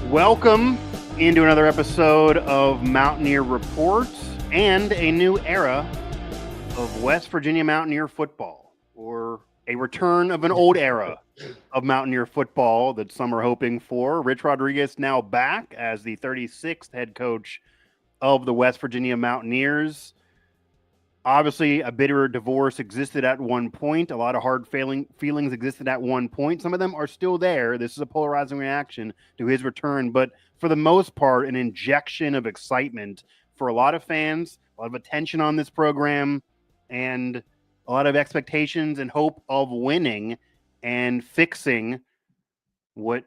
Welcome into another episode of Mountaineer Report and a new era of West Virginia Mountaineer football, or a return of an old era of Mountaineer football that some are hoping for. Rich Rodriguez now back as the 36th head coach of the West Virginia Mountaineers. Obviously, a bitter divorce existed at one point. A lot of hard feelings existed at one point. Some of them are still there. This is a polarizing reaction to his return, but for the most part, an injection of excitement for a lot of fans, a lot of attention on this program, and a lot of expectations and hope of winning and fixing what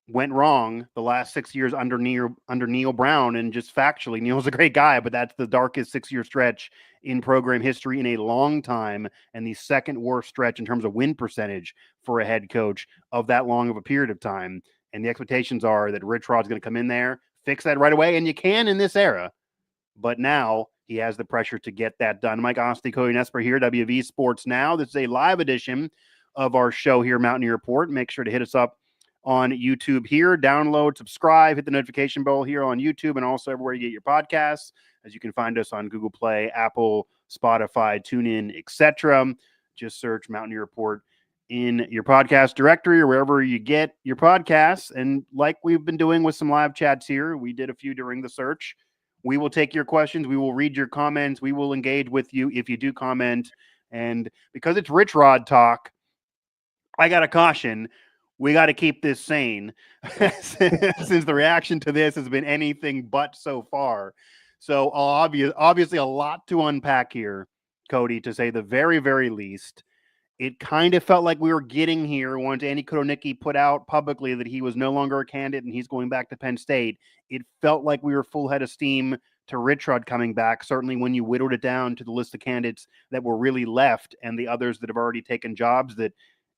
went wrong the last 6 years under Neil Brown. And just factually, Neil's a great guy, but that's the darkest 6-year stretch in program history in a long time, and the second worst stretch in terms of win percentage for a head coach of that long of a period of time. And the expectations are that RichRod's going to come in there, fix that right away, and you can in this era. But now he has the pressure to get that done. Mike Asti, Cody Nespor here, WVU Sports Now. This is a live edition of our show here, Mountaineer Report. Make sure to hit us up on YouTube here. Download, subscribe, hit the notification bell here on YouTube and also everywhere you get your podcasts, as you can find us on Google Play, Apple, Spotify, TuneIn, etc. Just search Mountaineer Report in your podcast directory or wherever you get your podcasts. And like we've been doing with some live chats here, we did a few during the search. We will take your questions. We will read your comments. We will engage with you if you do comment. And because it's RichRod talk, I got to caution, we got to keep this sane since the reaction to this has been anything but so far. So obviously a lot to unpack here, Cody, to say the very, very least. It kind of felt like we were getting here once Andy Kotelnicki put out publicly that he was no longer a candidate and he's going back to Penn State. It felt like we were full head of steam to RichRod coming back, certainly when you whittled it down to the list of candidates that were really left and the others that have already taken jobs that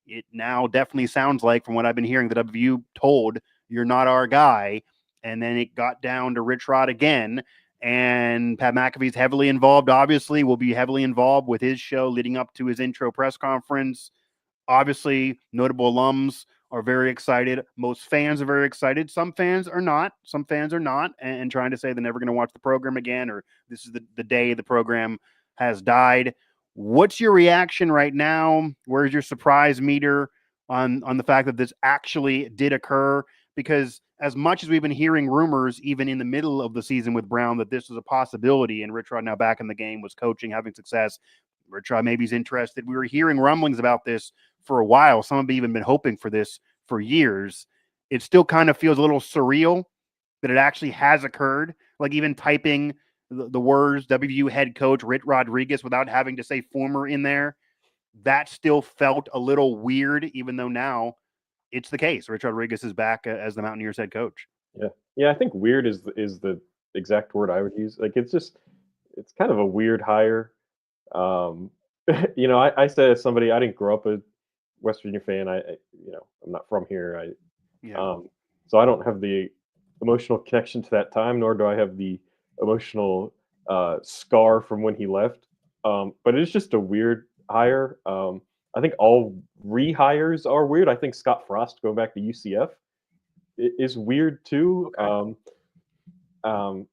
it now definitely sounds like, from what I've been hearing, that WVU told, you're not our guy. And then it got down to RichRod again. And Pat McAfee's heavily involved, obviously, will be heavily involved with his show leading up to his intro press conference. Obviously, notable alums are very excited. Most fans are very excited. Some fans are not. Some fans are not and trying to say they're never going to watch the program again, or this is the day the program has died. What's your reaction right now? Where's your surprise meter on the fact that this actually did occur? Because as much as we've been hearing rumors, even in the middle of the season with Brown, that this was a possibility, and RichRod now back in the game, was coaching, having success. RichRod maybe he's interested. We were hearing rumblings about this for a while. Some have even been hoping for this for years. It still kind of feels a little surreal that it actually has occurred. Like even typing the words WVU head coach Rich Rodriguez without having to say former in there, that still felt a little weird, even though now it's the case. Rich Rodriguez is back as the Mountaineers head coach. Yeah. I think weird is the exact word I would use. Like it's kind of a weird hire. I said as somebody, I didn't grow up a West Virginia fan. I'm not from here. So I don't have the emotional connection to that time, nor do I have the emotional scar from when he left. But it's just a weird hire. I think all rehires are weird. I think Scott Frost going back to UCF is weird too. Okay. And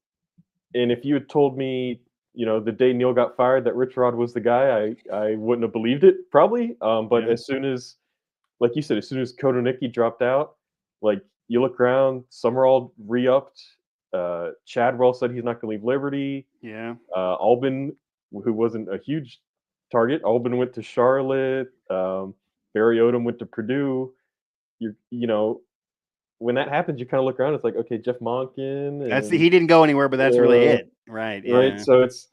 if you had told me, the day Neil got fired that RichRod was the guy, I wouldn't have believed it probably. But as soon as, like you said, as soon as Kotelnicki dropped out, like you look around, some are all re-upped. Chadwell said he's not going to leave Liberty. Yeah. Albin, who wasn't a huge target, Albin went to Charlotte. Barry Odom went to Purdue. When that happens, you kind of look around. It's like, okay, Jeff Monken. He didn't go anywhere, but that's really it, right? Yeah. Right. So it's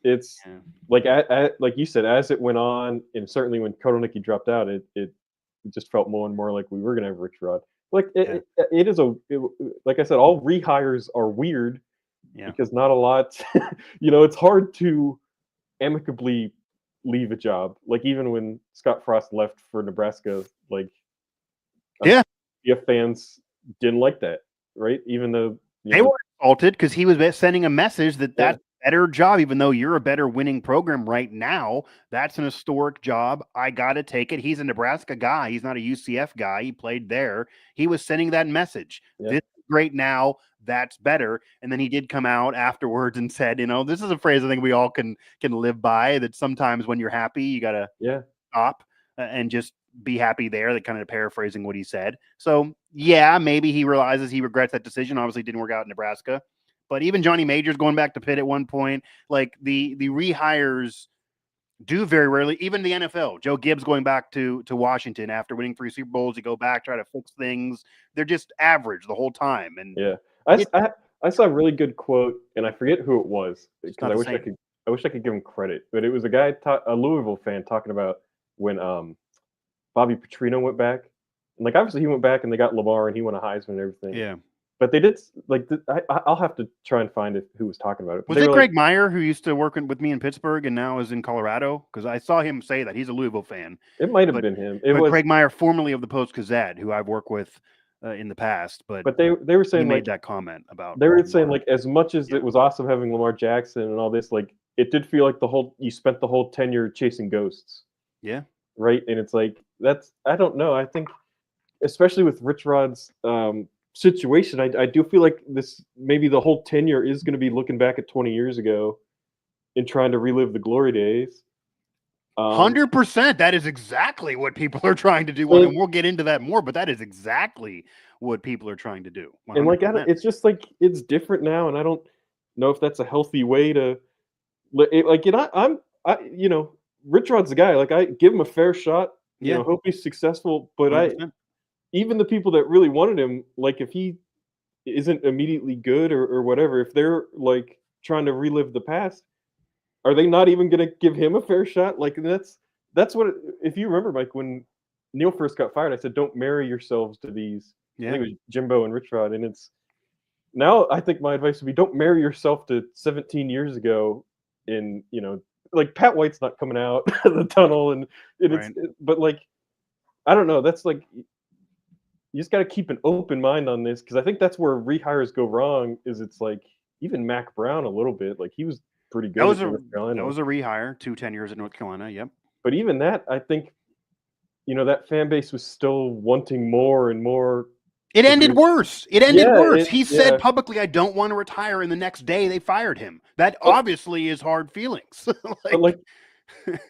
like like you said, as it went on, and certainly when Kotelnicki dropped out, it just felt more and more like we were going to have RichRod. Like it is like I said, all rehires are weird because not a lot. It's hard to amicably leave a job. Like even when Scott Frost left for Nebraska, like fans didn't like that, right? Even though they were insulted because he was sending a message that that's a better job, even though you're a better winning program right now. That's an historic job. I got to take it. He's a Nebraska guy. He's not a UCF guy. He played there. He was sending that message. This is great now. That's better. And then he did come out afterwards and said, this is a phrase I think we all can live by, that sometimes when you're happy, you got to stop and just be happy there. That kind of paraphrasing what he said. So yeah, maybe he realizes he regrets that decision. Obviously it didn't work out in Nebraska, but even Johnny Majors going back to Pitt at one point, like the rehires do very rarely, even the NFL. Joe Gibbs going back to Washington after winning 3 Super Bowls, you go back, try to fix things.Ey're just average the whole time. And I saw a really good quote, and I forget who it was because I wish I could give him credit, but it was a guy, a Louisville fan, talking about when Bobby Petrino went back, and like obviously he went back and they got Lamar and he won a Heisman and everything. Yeah. But they did like I'll have to try and find who was talking about it. Was it Greg Meyer, who used to work with me in Pittsburgh and now is in Colorado? Because I saw him say that he's a Louisville fan. It might have been him. It was Greg Meyer, formerly of the Post-Gazette, who I've worked with in the past. But they were saying he made that comment about. They were saying like as much as it was awesome having Lamar Jackson and all this, like it did feel like you spent the whole tenure chasing ghosts. Yeah. Right, and it's like I don't know. I think especially with RichRod's situation, I do feel like maybe the whole tenure is going to be looking back at 20 years ago and trying to relive the glory days. 100%. That is exactly what people are trying to do. And we'll get into that more, but that is exactly what people are trying to do. 100%. And like, it's just like, it's different now. And I don't know if that's a healthy way to RichRod's the guy, like I give him a fair shot, hope he's successful. But 100%. Even the people that really wanted him, like if he isn't immediately good or whatever, if they're like trying to relive the past, are they not even going to give him a fair shot? Like that's what, if you remember, Mike, when Neil first got fired, I said, don't marry yourselves to these. I think it was Jimbo and RichRod. And it's now, I think my advice would be don't marry yourself to 17 years ago in, like Pat White's not coming out of the tunnel but like, I don't know. That's like, you just got to keep an open mind on this, because I think that's where rehires go wrong. Is it's like even Mac Brown a little bit, like he was pretty good. That was a rehire, 2 tenures in North Carolina. Yep. But even that, I think, that fan base was still wanting more and more. It ended worse. He said publicly, "I don't want to retire," and the next day they fired him. That obviously is hard feelings.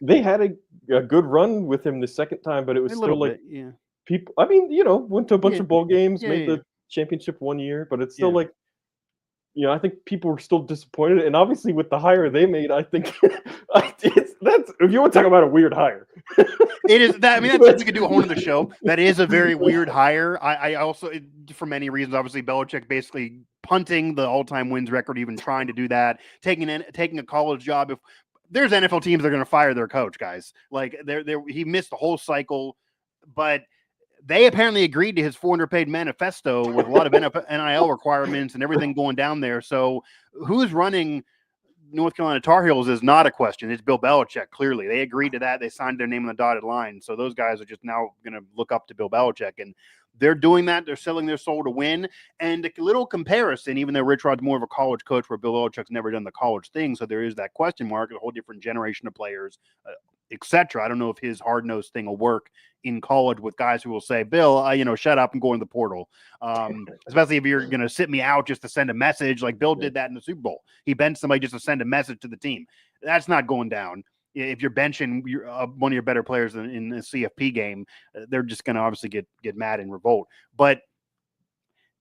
They had a good run with him the second time, but it was still like people. I mean, went to a bunch of bowl games, made the championship one year, but it's still like, I think people were still disappointed. And obviously, with the hire they made, I think that's if you want to talk about a weird hire. It is that. I mean, that's we could do a whole other show. That is a very weird hire. I also, for many reasons, obviously Belichick basically punting the all-time wins record, even trying to do that, taking a college job. If there's NFL teams that are going to fire their coach, guys, like he missed the whole cycle, but they apparently agreed to his 400-page manifesto with a lot of NIL requirements and everything going down there. So who's running North Carolina Tar Heels is not a question. It's Bill Belichick. Clearly, they agreed to that. They signed their name on the dotted line. So those guys are just now going to look up to Bill Belichick, and they're doing that. They're selling their soul to win. And a little comparison, even though RichRod's more of a college coach, where Bill Belichick's never done the college thing, so there is that question mark. A whole different generation of players, etc. I don't know if his hard-nosed thing will work in college with guys who will say, Bill, shut up and go in the portal. Especially if you're going to sit me out just to send a message, like Bill did that in the Super Bowl. He benched somebody just to send a message to the team. That's not going down. If you're benching one of your better players in a CFP game, they're just going to obviously get mad and revolt. But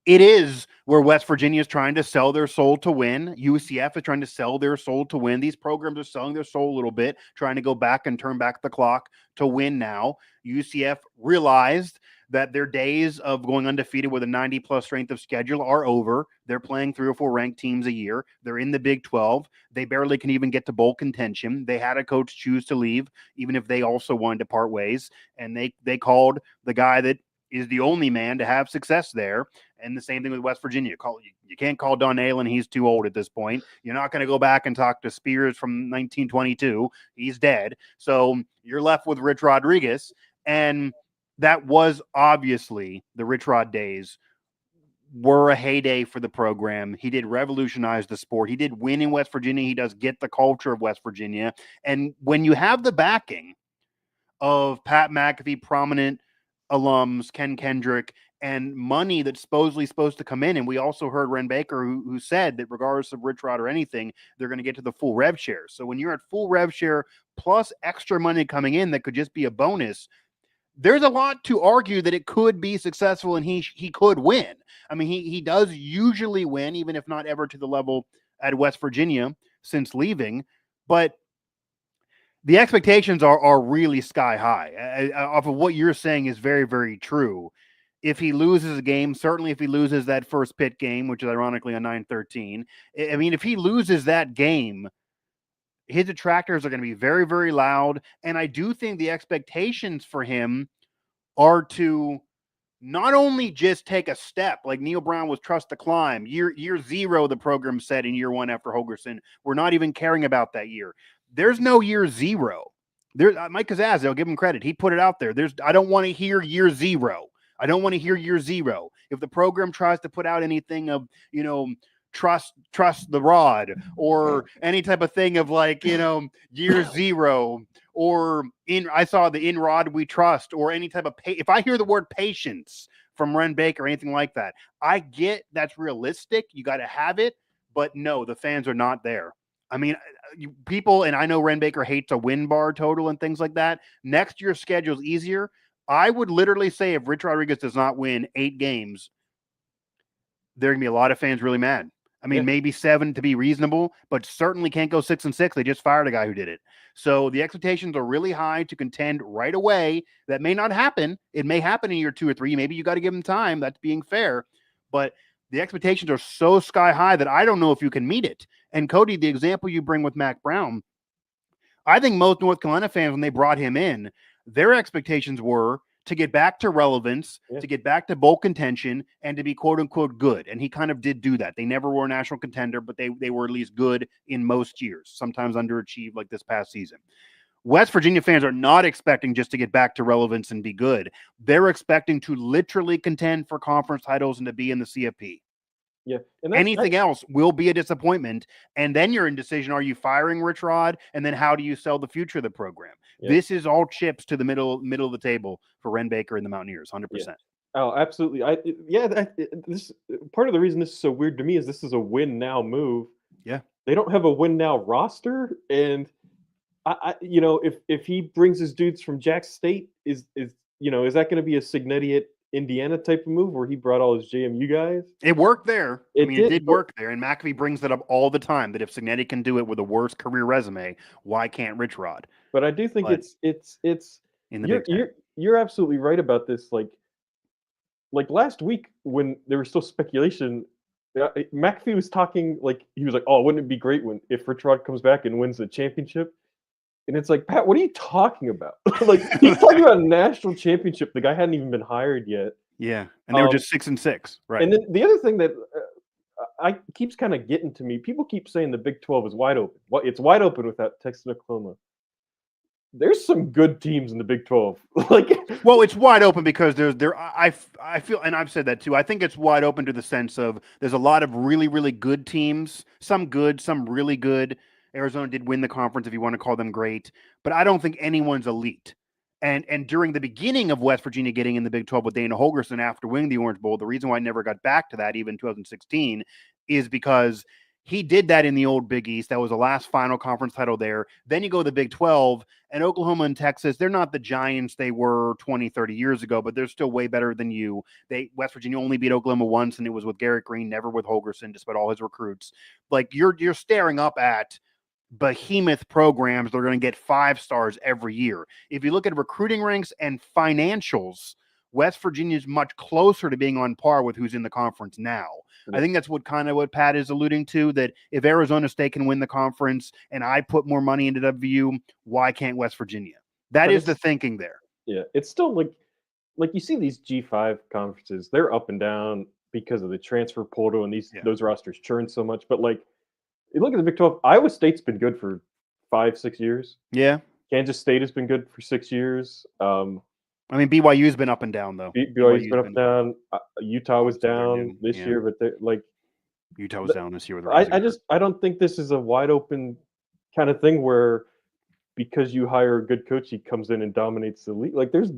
it is where West Virginia is trying to sell their soul to win. UCF is trying to sell their soul to win. These programs are selling their soul a little bit, trying to go back and turn back the clock to win now. UCF realized that their days of going undefeated with a 90-plus strength of schedule are over. They're playing 3 or 4 ranked teams a year. They're in the Big 12. They barely can even get to bowl contention. They had a coach choose to leave, even if they also wanted to part ways. And they called the guy that is the only man to have success there. And the same thing with West Virginia. You can't call Don Allen. He's too old at this point. You're not going to go back and talk to Spears from 1922. He's dead. So you're left with Rich Rodriguez. And that was obviously the RichRod days were a heyday for the program. He did revolutionize the sport. He did win in West Virginia. He does get the culture of West Virginia. And when you have the backing of Pat McAfee, prominent alums, Ken Kendrick, and money that's supposedly supposed to come in. And we also heard Ren Baker who said that regardless of RichRod or anything, they're going to get to the full rev share. So when you're at full rev share plus extra money coming in that could just be a bonus, there's a lot to argue that it could be successful and he could win. I mean, he does usually win, even if not ever to the level at West Virginia since leaving. But the expectations are really sky high. Off of what you're saying is very, very true. If he loses a game, certainly if he loses that first Pitt game, which is ironically on 9-13, I mean, if he loses that game, his detractors are going to be very, very loud. And I do think the expectations for him are to not only just take a step, like Neil Brown was trust the climb. Year zero, the program said in year one after Holgorsen, we're not even caring about that year. There's no year zero. Mike Kazaz, they'll give him credit. He put it out there. I don't want to hear year zero. I don't want to hear year zero. If the program tries to put out anything of, trust the rod or any type of thing of like, year zero or I saw the in rod we trust or any type of if I hear the word patience from Ren Baker or anything like that, I get that's realistic. You got to have it, but no, the fans are not there. I mean, people, and I know Ren Baker hates a win bar total and things like that. Next year's schedule is easier. I would literally say if Rich Rodriguez does not win 8 games, there are going to be a lot of fans really mad. I mean, maybe 7 to be reasonable, but certainly can't go 6-6. They just fired a guy who did it. So the expectations are really high to contend right away. That may not happen. It may happen in year 2 or 3. Maybe you got to give them time. That's being fair. But the expectations are so sky high that I don't know if you can meet it. And Cody, the example you bring with Mac Brown, I think most North Carolina fans, when they brought him in, their expectations were to get back to relevance, to get back to bowl contention, and to be quote unquote good. And he kind of did do that. They never were a national contender, but they were at least good in most years, sometimes underachieved like this past season. West Virginia fans are not expecting just to get back to relevance and be good. They're expecting to literally contend for conference titles and to be in the CFP. Yeah. And anything else will be a disappointment. And then you're in decision. Are you firing RichRod? And then how do you sell the future of the program? Yeah. This is all chips to the middle of the table for Ren Baker and the Mountaineers, 100%. Yeah. Oh, absolutely. This part of the reason this is so weird to me is this is a win now move. Yeah. They don't have a win now roster. And if he brings his dudes from Jack State, is that going to be a Signetti at Indiana type of move where he brought all his JMU guys? It worked there. It did work there. And McAfee brings that up all the time, that if Signetti can do it with a worse career resume, why can't RichRod? But I do think it's in the Big Ten. You're absolutely right about this. Like last week when there was still speculation, McAfee was talking he was like, oh, wouldn't it be great if RichRod comes back and wins the championship? And it's like, Pat, what are you talking about? He's talking about a national championship. The guy hadn't even been hired yet. Yeah, and they were just 6-6, right? And then the other thing that keeps kind of getting to me, people keep saying the Big 12 is wide open. Well, it's wide open without Texas and Oklahoma. There's some good teams in the Big 12. Well, it's wide open because I feel, and I've said that too. I think it's wide open to the sense of there's a lot of really, really good teams. Some good, some really good. Arizona did win the conference, if you want to call them great, but I don't think anyone's elite. And during the beginning of West Virginia getting in the Big 12 with Dana Holgorsen after winning the Orange Bowl, the reason why I never got back to that, even 2016, is because he did that in the old Big East. That was the last final conference title there. Then you go to the Big 12, and Oklahoma and Texas, they're not the giants they were 20, 30 years ago, but they're still way better than you. West Virginia only beat Oklahoma once, and it was with Garrett Green, never with Holgorsen, despite all his recruits. You're staring up at behemoth programs that are going to get 5 stars every year. If you look at recruiting ranks and financials, West Virginia is much closer to being on par with who's in the conference now. Yeah. I think that's what Pat is alluding to, that if Arizona State can win the conference and I put more money into WVU, why can't West Virginia? That is the thinking there. Yeah, it's still like you see these G5 conferences, they're up and down because of the transfer portal and those rosters churn so much, but you look at the Big 12, Iowa State's been good for 5-6 years. Yeah. Kansas State has been good for 6 years. BYU's been up and down, though. BYU's been up and down. Utah was down this year, but Utah was down this year with I don't think this is a wide open kind of thing where because you hire a good coach, he comes in and dominates the league. Like there's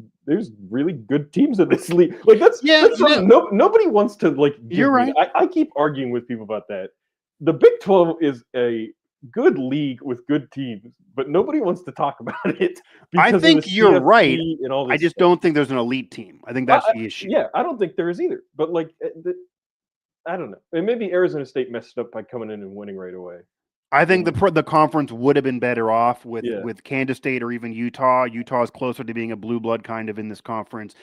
really good teams in this league. Like that's something nobody wants to like. You're right. I keep arguing with people about that. The Big 12 is a good league with good teams, but nobody wants to talk about it. I think you're right. And all this I just don't think there's an elite team. I think that's the issue. Yeah, I don't think there is either. But like, I don't know. And maybe Arizona State messed up by coming in and winning right away. I think the conference would have been better off with Kansas State or even Utah. Utah is closer to being a blue blood kind of in this conference.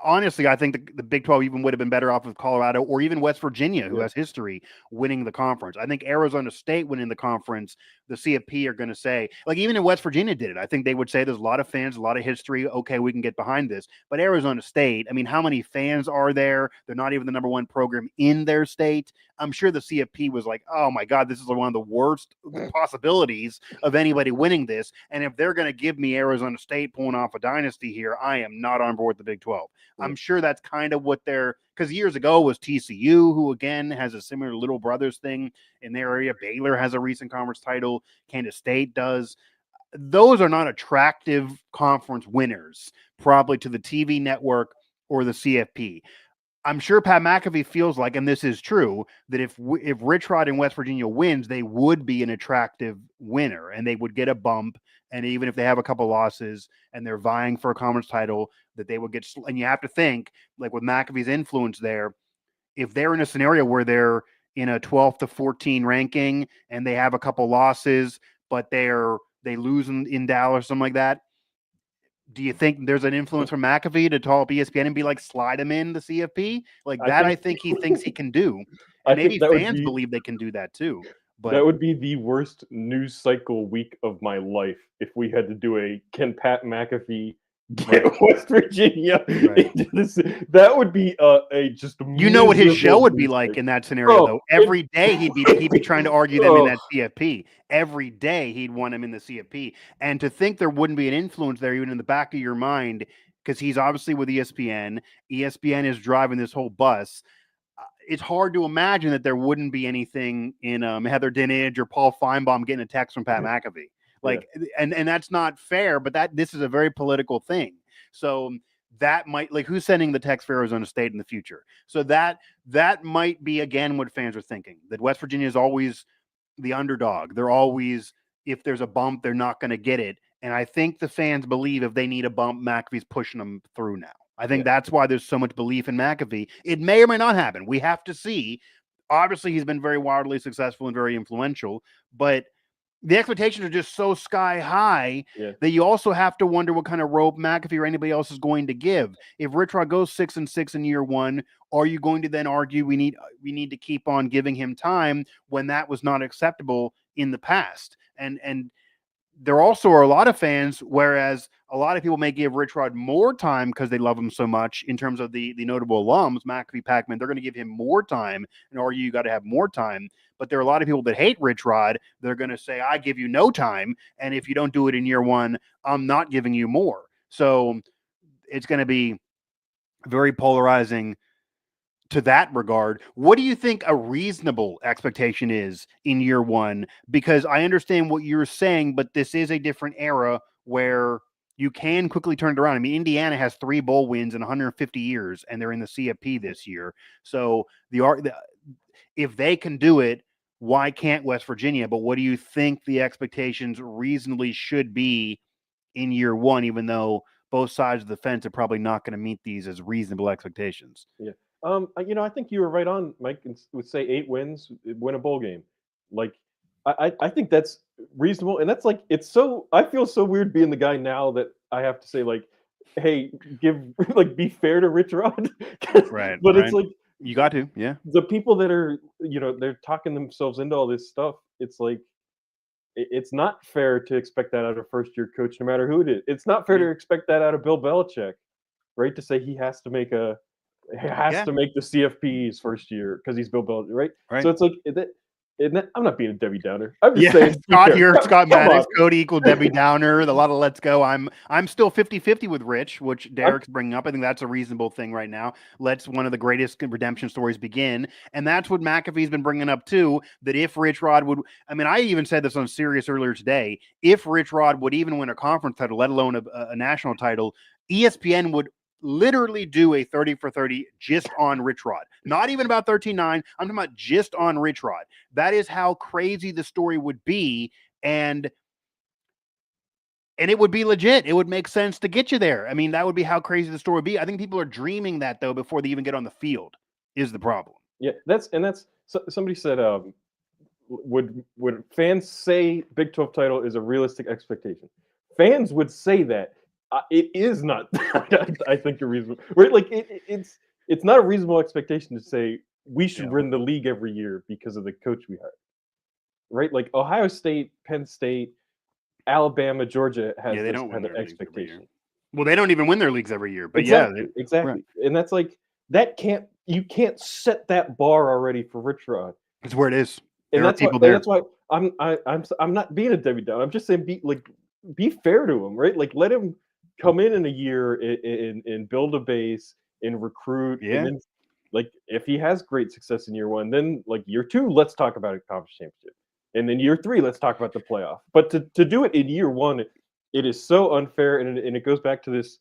Honestly, I think the Big 12 even would have been better off with Colorado or even West Virginia, who has history, winning the conference. I think Arizona State winning the conference, the CFP are going to say, like even in West Virginia did it. I think they would say there's a lot of fans, a lot of history. Okay, we can get behind this. But Arizona State, I mean, how many fans are there? They're not even the number one program in their state. I'm sure the CFP was like, oh my God, this is one of the worst possibilities of anybody winning this. And if they're going to give me Arizona State pulling off a dynasty here, I am not on board with the Big 12. Yeah. I'm sure that's kind of what because years ago was TCU, who again has a similar little brothers thing in their area. Baylor has a recent conference title. Kansas State does. Those are not attractive conference winners, probably to the TV network or the CFP. I'm sure Pat McAfee feels like, and this is true, that if RichRod in West Virginia wins, they would be an attractive winner and they would get a bump. And even if they have a couple losses and they're vying for a conference title, that they would get. And you have to think, like with McAfee's influence there, if they're in a scenario where they're in a 12 to 14 ranking and they have a couple losses, but they lose in Dallas or something like that. Do you think there's an influence from McAfee to call up ESPN and be like, slide him in the CFP? Like that, I think he thinks he can do. And maybe fans believe they can do that too. But that would be the worst news cycle week of my life if we had to do a can Pat McAfee get West Virginia into this. That would be a just what his show would be like in that scenario though. Every day he'd be trying to argue them in that CFP. Every day he'd want him in the CFP. And to think there wouldn't be an influence there even in the back of your mind, because he's obviously with ESPN. ESPN is driving this whole bus. It's hard to imagine that there wouldn't be anything in Heather Dinage or Paul Feinbaum getting a text from Pat McAfee. Like, and that's not fair, but this is a very political thing. So that might, like, who's sending the text for Arizona State in the future? So that might be, again, what fans are thinking, that West Virginia is always the underdog. They're always, if there's a bump, they're not going to get it. And I think the fans believe if they need a bump, McAfee's pushing them through now. I think that's why there's so much belief in McAfee. It may or may not happen. We have to see. Obviously, he's been very wildly successful and very influential, but the expectations are just so sky high that you also have to wonder what kind of rope McAfee or anybody else is going to give. If RichRod goes 6-6 in year one, are you going to then argue we need to keep on giving him time when that was not acceptable in the past? And there also are a lot of fans, whereas a lot of people may give RichRod more time because they love him so much in terms of the notable alums, McAfee, Pac-Man, they're going to give him more time and argue you got to have more time. But there are a lot of people that hate RichRod. They're going to say, I give you no time. And if you don't do it in year one, I'm not giving you more. So it's going to be very polarizing to that regard. What do you think a reasonable expectation is in year one? Because I understand what you're saying, but this is a different era where you can quickly turn it around. I mean, Indiana has 3 bowl wins in 150 years, and they're in the CFP this year. So if they can do it, why can't West Virginia? But what do you think the expectations reasonably should be in year one, even though both sides of the fence are probably not going to meet these as reasonable expectations? Yeah. I think you were right on, Mike, and would say 8 wins, win a bowl game. Like, I think that's reasonable. And that's like, I feel so weird being the guy now that I have to say, like, hey, be fair to RichRod. Right. But it's like, you got to, yeah. The people that are, they're talking themselves into all this stuff. It's like, it's not fair to expect that out of a first-year coach, no matter who it is. It's not fair to expect that out of Bill Belichick, right? To say he has to make to make the CFP his first year because he's Bill Belichick, right? So it's like I'm not being a Debbie Downer. I'm just saying. Scott here, Scott Maddox, on. Cody equal Debbie Downer. A lot of let's go. I'm still 50-50 with Rich, which Derek's bringing up. I think that's a reasonable thing right now. Let's one of the greatest redemption stories begin. And that's what McAfee's been bringing up too, that if RichRod would, I mean, I even said this on Sirius earlier today, if RichRod would even win a conference title, let alone a national title, ESPN would literally do a 30 for 30 just on RichRod. Not even about 13-9. I'm talking about just on RichRod. That is how crazy the story would be. And it would be legit. It would make sense to get you there. I mean, that would be how crazy the story would be. I think people are dreaming that though before they even get on the field is the problem. Yeah, that's somebody said would fans say Big 12 title is a realistic expectation? Fans would say that. It is not. I think a reasonable, right? Like it's not a reasonable expectation to say we should win the league every year because of the coach we hired, right? Like Ohio State, Penn State, Alabama, Georgia has this kind of expectation. Well, they don't even win their leagues every year, but exactly. Right. And that's like you can't set that bar already for RichRod. It's where it is. And that's why I'm not being a Debbie Downer. I'm just saying be fair to him, right? Like let him come in a year and build a base and recruit. Yeah. And then, like if he has great success in year one, then like year two, let's talk about a conference championship. And then year three, let's talk about the playoff. But to do it in year one, it is so unfair. And it goes back to this,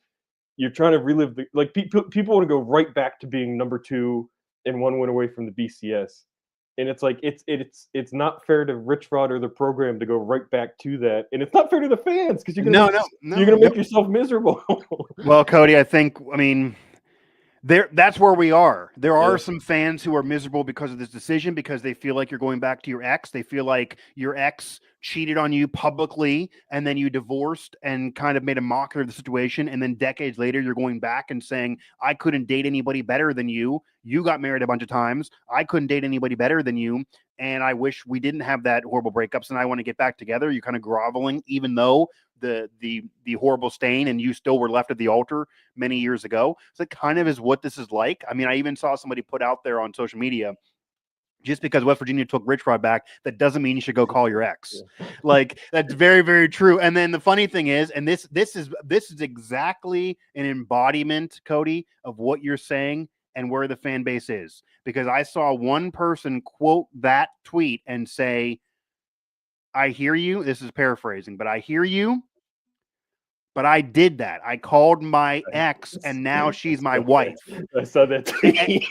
you're trying to relive people want to go right back to being number 2 and 1 win away from the BCS. And it's like it's not fair to RichRod or the program to go right back to that, and it's not fair to the fans because you're gonna make yourself miserable. Well, Cody, I mean, that's where we are. There are some fans who are miserable because of this decision because they feel like you're going back to your ex. They feel like your ex cheated on you publicly and then you divorced and kind of made a mockery of the situation. And then decades later, you're going back and saying, I couldn't date anybody better than you. You got married a bunch of times. I couldn't date anybody better than you. And I wish we didn't have that horrible breakups and I want to get back together. You're kind of groveling, even though the horrible stain and you still were left at the altar many years ago. So it kind of is what this is like. I mean, I even saw somebody put out there on social media, just because West Virginia took RichRod back, that doesn't mean you should go call your ex. Like that's very, very true. And then the funny thing is, and this is exactly an embodiment, Cody, of what you're saying and where the fan base is. Because I saw one person quote that tweet and say, I hear you. This is paraphrasing, but I hear you. But I did that. I called my ex, and now she's my wife. I saw that.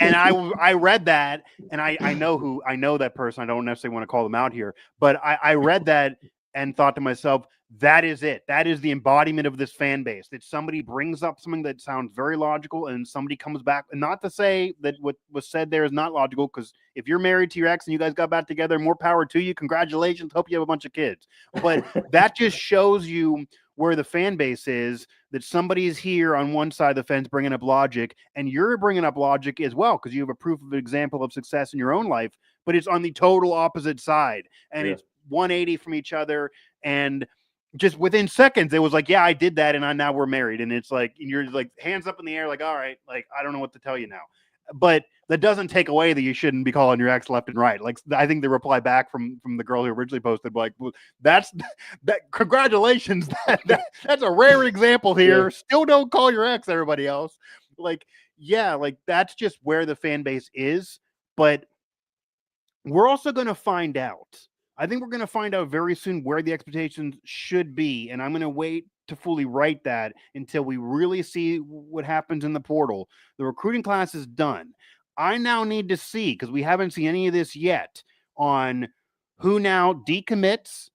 and I read that, and I know that person. I don't necessarily want to call them out here, but I read that and thought to myself, that is it. That is the embodiment of this fan base. That somebody brings up something that sounds very logical, and somebody comes back. And not to say that what was said there is not logical, because if you're married to your ex and you guys got back together, more power to you. Congratulations. Hope you have a bunch of kids. But that just shows you where the fan base is, that somebody's here on one side of the fence bringing up logic, and you're bringing up logic as well because you have a proof of an example of success in your own life, but it's on the total opposite side, and it's 180 from each other, and just within seconds it was like, yeah, I did that, and now we're married, and it's like you're like hands up in the air, like, all right, like I don't know what to tell you now. But that doesn't take away that you shouldn't be calling your ex left and right. Like I think the reply back from the girl who originally posted, like, well, that congratulations. That's a rare example here. Yeah. Still don't call your ex, everybody else. Like, yeah, like that's just where the fan base is. But we're also going to find out. I think we're going to find out very soon where the expectations should be. And I'm going to wait to fully write that until we really see what happens in the portal. The recruiting class is done. I now need to see, because we haven't seen any of this yet, on who now decommits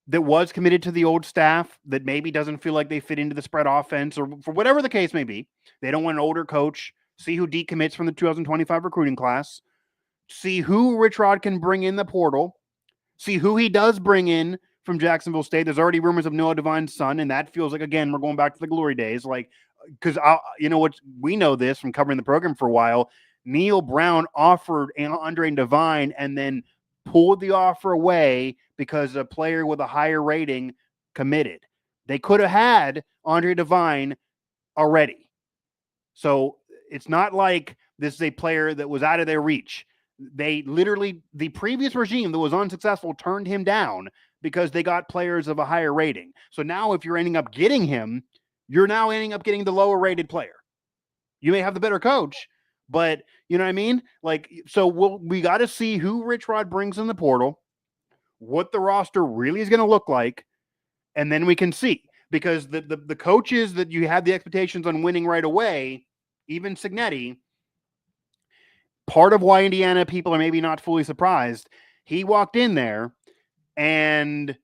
that was committed to the old staff that maybe doesn't feel like they fit into the spread offense, or for whatever the case may be. They don't want an older coach. See who decommits from the 2025 recruiting class. See who RichRod can bring in the portal. See who he does bring in from Jacksonville State. There's already rumors of Noah Devine's son, and that feels like, again, we're going back to the glory days. Like, because you know what, we know this from covering the program for a while. Neil Brown offered Andre Devine and then pulled the offer away because a player with a higher rating committed. They could have had Andre Devine already. So it's not like this is a player that was out of their reach. They literally, the previous regime that was unsuccessful turned him down because they got players of a higher rating. So now if you're ending up getting him, you're now ending up getting the lower rated player. You may have the better coach, but you know what I mean? Like, so we got to see who RichRod brings in the portal, what the roster really is going to look like, and then we can see. Because the coaches that you had the expectations on winning right away, even Cignetti, part of why Indiana people are maybe not fully surprised, he walked in there and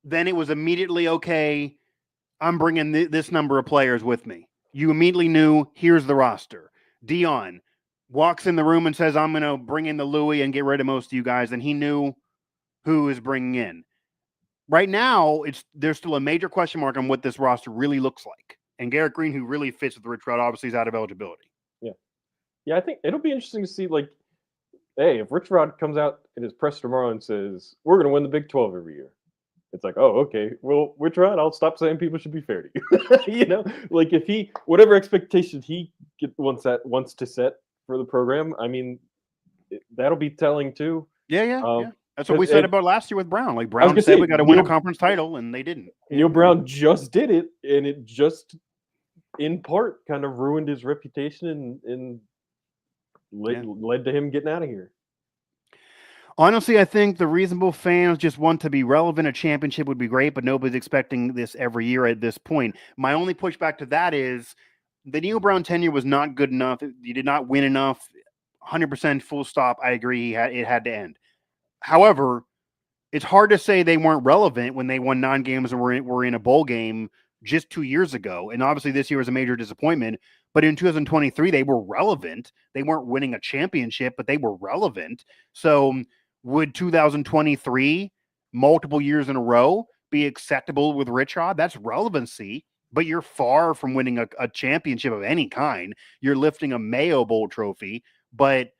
then it was immediately, okay, I'm bringing this number of players with me. You immediately knew, here's the roster. Dion walks in the room and says, I'm going to bring in the Louis and get rid of most of you guys. And he knew who is bringing in. Right now, there's still a major question mark on what this roster really looks like. And Garrett Green, who really fits with RichRod, obviously is out of eligibility. Yeah, I think it'll be interesting to see, like, hey, if RichRod comes out in his press tomorrow and says, we're going to win the Big 12 every year, it's like, oh, okay, well, RichRod, I'll stop saying people should be fair to you. You know, like if he, whatever expectations he wants to set for the program, I mean, that'll be telling too. Yeah. That's what we said about last year with Brown. Like Brown said, we got to win a conference title, and they didn't. Neil Brown just did it, and it just, in part, kind of ruined his reputation and led to him getting out of here. Honestly, I think the reasonable fans just want to be relevant. A championship would be great, but nobody's expecting this every year at this point. My only pushback to that is the Neil Brown tenure was not good enough. You did not win enough. 100% full stop. I agree. It had to end. However, it's hard to say they weren't relevant when they won 9 games and were in a bowl game just 2 years ago. And obviously this year was a major disappointment. But in 2023, they were relevant. They weren't winning a championship, but they were relevant. So would 2023, multiple years in a row, be acceptable with RichRod? That's relevancy, but you're far from winning a championship of any kind. You're lifting a Mayo Bowl trophy, but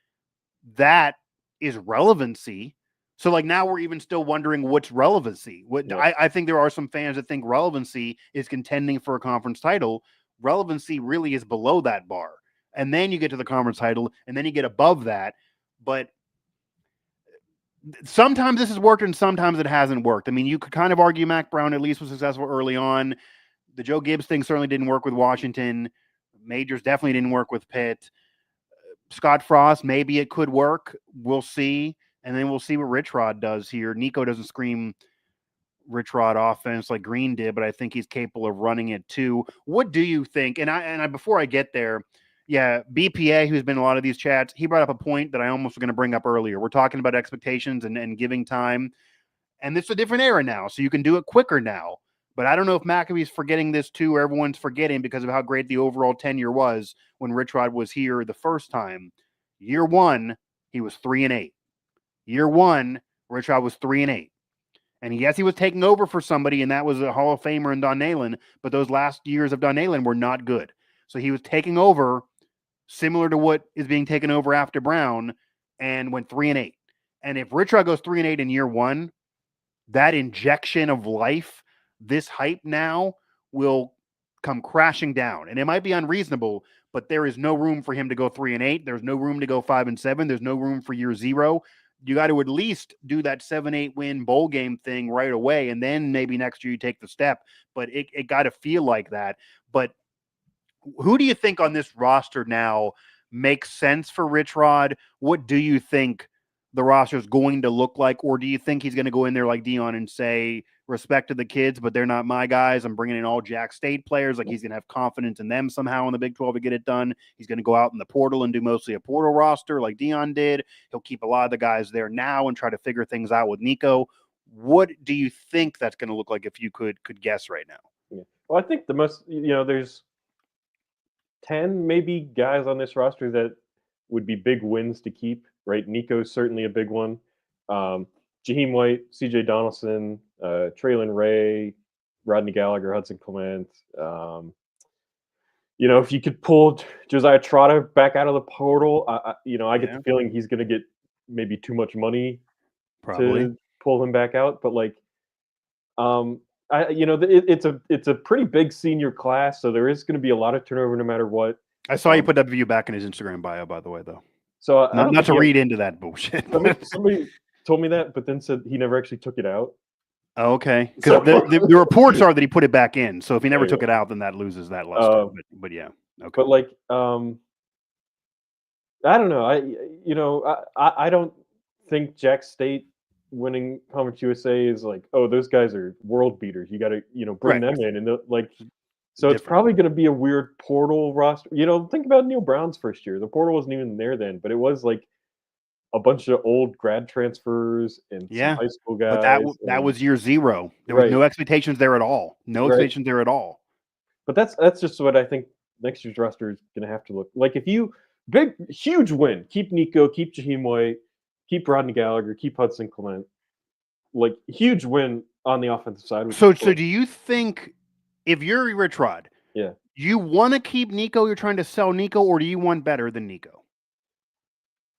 that is relevancy. So like now we're even still wondering what's relevancy. I think there are some fans that think relevancy is contending for a conference title. Relevancy really is below that bar. And then you get to the conference title and then you get above that. But sometimes this has worked and sometimes it hasn't worked. I mean, you could kind of argue Mac Brown at least was successful early on. The Joe Gibbs thing certainly didn't work with Washington. Majors definitely didn't work with Pitt. Scott Frost, maybe it could work. We'll see. And then we'll see what RichRod does here. Nico doesn't scream RichRod offense like Green did, but I think he's capable of running it too. What do you think? And I before I get there, yeah, BPA, who's been in a lot of these chats, he brought up a point that I almost was going to bring up earlier. We're talking about expectations and giving time. And it's a different era now, so you can do it quicker now. But I don't know if McAfee's forgetting this too, or everyone's forgetting because of how great the overall tenure was when RichRod was here the first time. Year 1, he was 3-8. Year 1, RichRod was 3-8. And yes, he was taking over for somebody, and that was a Hall of Famer in Don Nalen, but those last years of Don Nalen were not good. So he was taking over similar to what is being taken over after Brown and went 3-8. And if RichRod goes 3-8 in year 1, that injection of life, this hype now will come crashing down. And it might be unreasonable, but there is no room for him to go 3-8. There's no room to go 5-7. There's no room for year 0. You got to at least do that 7-8 win bowl game thing right away. And then maybe next year you take the step, but it got to feel like that. But who do you think on this roster now makes sense for RichRod? What do you think the roster is going to look like? Or do you think he's going to go in there like Dion and say, respect to the kids, but they're not my guys. I'm bringing in all Jack State players. Like he's going to have confidence in them somehow in the Big 12 to get it done. He's going to go out in the portal and do mostly a portal roster like Dion did. He'll keep a lot of the guys there now and try to figure things out with Nico. What do you think that's going to look like if you could guess right now? Yeah. Well, I think the most, there's 10 maybe guys on this roster that would be big wins to keep, right? Nico's certainly a big one. Jaheim White, C.J. Donaldson, Traylon Ray, Rodney Gallagher, Hudson Clement. If you could pull Josiah Trotter back out of the portal, I get the feeling he's going to get maybe too much money to pull him back out. But it's a pretty big senior class, so there is going to be a lot of turnover no matter what. I saw you put WVU back in his Instagram bio, by the way, though. So I don't Not think to he read into that bullshit. somebody told me that, but then said he never actually took it out. Okay, because So the reports are that he put it back in. So if he never there you took go. it out, then that loses that luster. But yeah, okay. But like, I don't know. I don't think Jack State winning Conference USA is like, oh, those guys are world beaters. You got to bring Right. them in, and like, so it's Different. probably going to be a weird portal roster. Think about Neil Brown's first year. The portal wasn't even there then, but it was like a bunch of old grad transfers and some Yeah, high school but guys. that was year zero. There was Right, no expectations there at all. No right. expectations there at all. But that's just what I think next year's roster is going to have to look like. If you huge win, keep Nico, keep Jaheim White, keep Rodney Gallagher, keep Hudson Clement. Like huge win on the offensive side. So do you think if you're RichRod, Yeah, you want to keep Nico? You're trying to sell Nico, or do you want better than Nico?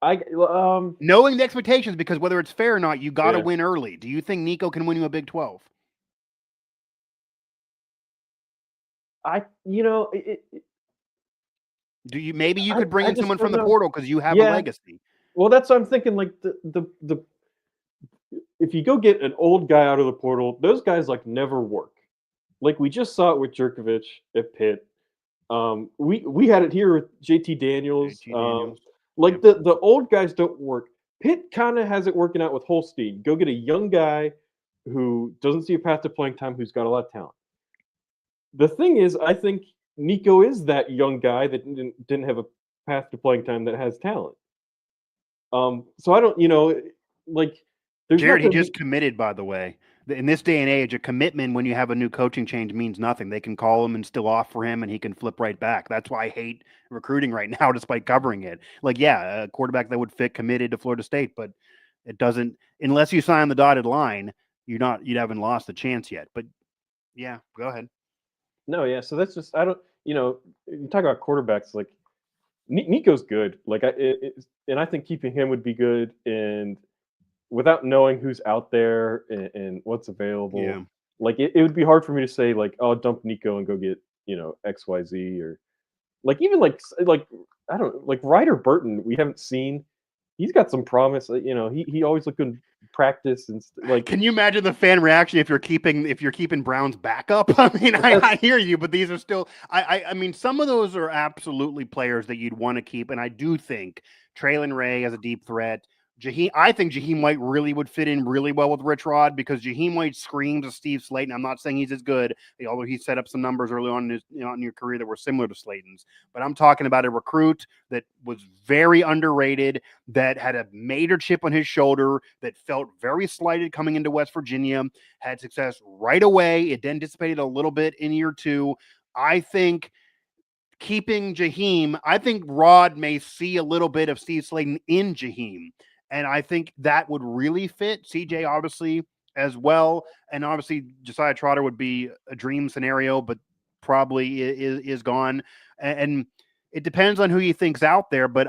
Knowing the expectations, because whether it's fair or not, you got to win early. Do you think Nico can win you a Big 12? Do you maybe you could bring in someone from the portal because you have a legacy? Well, that's what I'm thinking. Like the if you go get an old guy out of the portal, those guys like never work. Like we just saw it with Jerkovich at Pitt. We had it here with JT Daniels. Like the old guys don't work. Pitt kind of has it working out with Holstein. Go get a young guy who doesn't see a path to playing time, who's got a lot of talent. The thing is, I think Nico is that young guy that didn't have a path to playing time that has talent. So I don't, like there's Jared, he just committed, by the way. In this day and age, a commitment when you have a new coaching change means nothing. They can call him and still offer him, and he can flip right back. That's why I hate recruiting right now, despite covering it. Like, yeah, a quarterback that would fit committed to Florida State, but it doesn't unless you sign the dotted line. You haven't lost the chance yet. But yeah, go ahead. No, yeah. So that's just I don't. You talk about quarterbacks like Nico's good. Like and I think keeping him would be good. And without knowing who's out there and what's available, like it would be hard for me to say like, oh, dump Nico and go get XYZ or like even like I don't like Ryder Burton. We haven't seen. He's got some promise. He always looked good in practice and like. Can you imagine the fan reaction if you're keeping Brown's backup? I mean, I hear you, but these are still. I mean, some of those are absolutely players that you'd want to keep, and I do think Traylon Ray as a deep threat. I think Jaheim White really would fit in really well with RichRod because Jaheim White screams of Steve Slayton. I'm not saying he's as good, although he set up some numbers early on in his in your career that were similar to Slayton's. But I'm talking about a recruit that was very underrated, that had a major chip on his shoulder, that felt very slighted coming into West Virginia, had success right away. It then dissipated a little bit in year two. I think keeping Jaheim, I think Rod may see a little bit of Steve Slayton in Jaheim. And I think that would really fit CJ, obviously, as well. And obviously, Josiah Trotter would be a dream scenario, but probably is gone. And it depends on who he thinks out there. But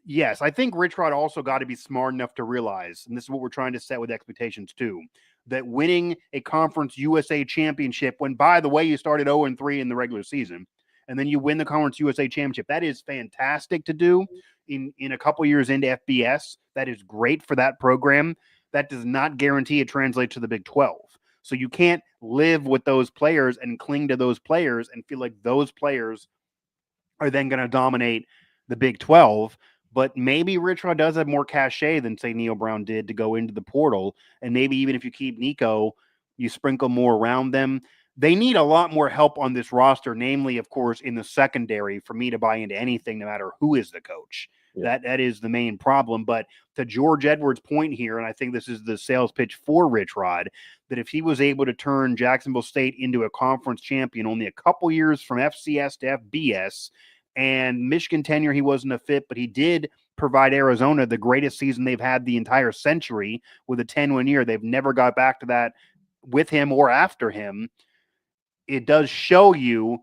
yes, I think RichRod also got to be smart enough to realize, and this is what we're trying to set with expectations too, that winning a Conference USA championship, when, by the way, you started 0-3 in the regular season, and then you win the Conference USA championship, that is fantastic to do in a couple years into FBS. That is great for that program. That does not guarantee it translates to the Big 12. So you can't live with those players and cling to those players and feel like those players are then going to dominate the Big 12. But maybe RichRod does have more cachet than, say, Neil Brown did to go into the portal. And maybe even if you keep Nico, you sprinkle more around them. They need a lot more help on this roster, namely, of course, in the secondary for me to buy into anything, no matter who is the coach. Yeah. That is the main problem. But to George Edwards' point here, and I think this is the sales pitch for RichRod, that if he was able to turn Jacksonville State into a conference champion only a couple years from FCS to FBS, and Michigan tenure, he wasn't a fit, but he did provide Arizona the greatest season they've had the entire century with a 10-win year. They've never got back to that with him or after him. It does show you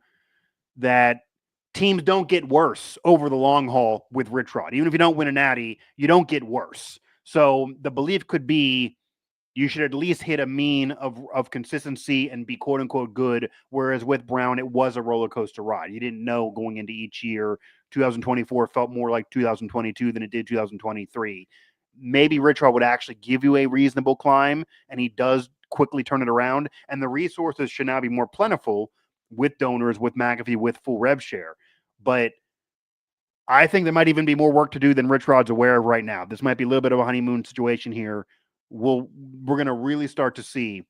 that teams don't get worse over the long haul with RichRod. Even if you don't win a natty, you don't get worse. So the belief could be you should at least hit a mean of consistency and be quote unquote good. Whereas with Brown, it was a roller coaster ride. You didn't know going into each year 2024 felt more like 2022 than it did 2023. Maybe RichRod would actually give you a reasonable climb, and he does quickly turn it around. And the resources should now be more plentiful with donors, with McAfee, with full rev share. But I think there might even be more work to do than RichRod's aware of right now. This might be a little bit of a honeymoon situation here. We're going to really start to see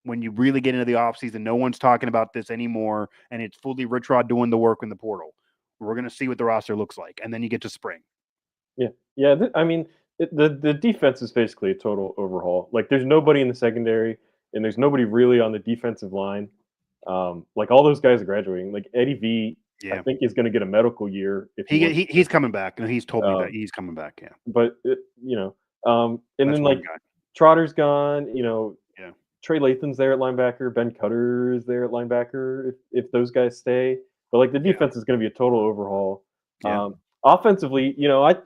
when you really get into the offseason, no one's talking about this anymore, and it's fully RichRod doing the work in the portal. We're going to see what the roster looks like, and then you get to spring. Yeah. The defense is basically a total overhaul. Like, there's nobody in the secondary, and there's nobody really on the defensive line. Like, all those guys are graduating. Like, Eddie V, I think he's going to get a medical year. If he's coming back, and he's told me that he's coming back. Yeah, but and that's then like guy. Trotter's gone. Trey Lathan's there at linebacker. Ben Cutter is there at linebacker. If those guys stay, but like the defense is going to be a total overhaul. Yeah. Offensively,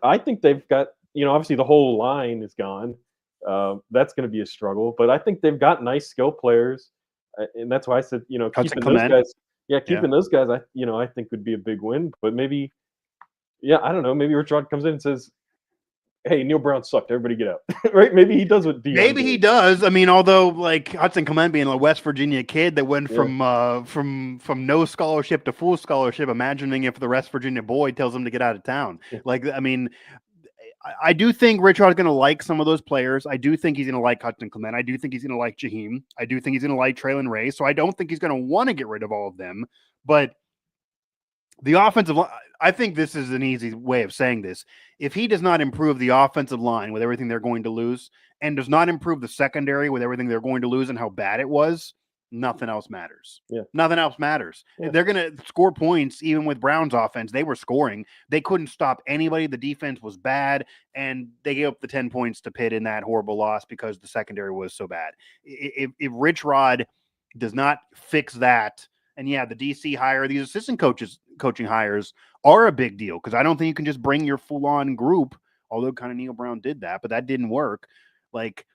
I think they've got. Obviously the whole line is gone. That's going to be a struggle, but I think they've got nice skill players, and that's why I said, keeping those guys. Yeah, keeping those guys, I think would be a big win. But maybe, I don't know. Maybe RichRod comes in and says, "Hey, Neil Brown sucked. Everybody get out." Right? Maybe he does what Dion Maybe he does. I mean, although like Hudson Clement being a West Virginia kid that went from no scholarship to full scholarship, imagining if the West Virginia boy tells him to get out of town. Like, I mean, I do think RichRod is going to like some of those players. I do think he's going to like Hudson Clement. I do think he's going to like Jaheim. I do think he's going to like Traylon Ray. So I don't think he's going to want to get rid of all of them. But the offensive line, I think this is an easy way of saying this. If he does not improve the offensive line with everything they're going to lose, and does not improve the secondary with everything they're going to lose and how bad it was, nothing else matters. Yeah. Nothing else matters. Yeah. They're going to score points even with Brown's offense. They were scoring. They couldn't stop anybody. The defense was bad, and they gave up the 10 points to Pitt in that horrible loss because the secondary was so bad. If RichRod does not fix that, and the DC hire, these assistant coaching hires are a big deal because I don't think you can just bring your full-on group, although kind of Neil Brown did that, but that didn't work. Like,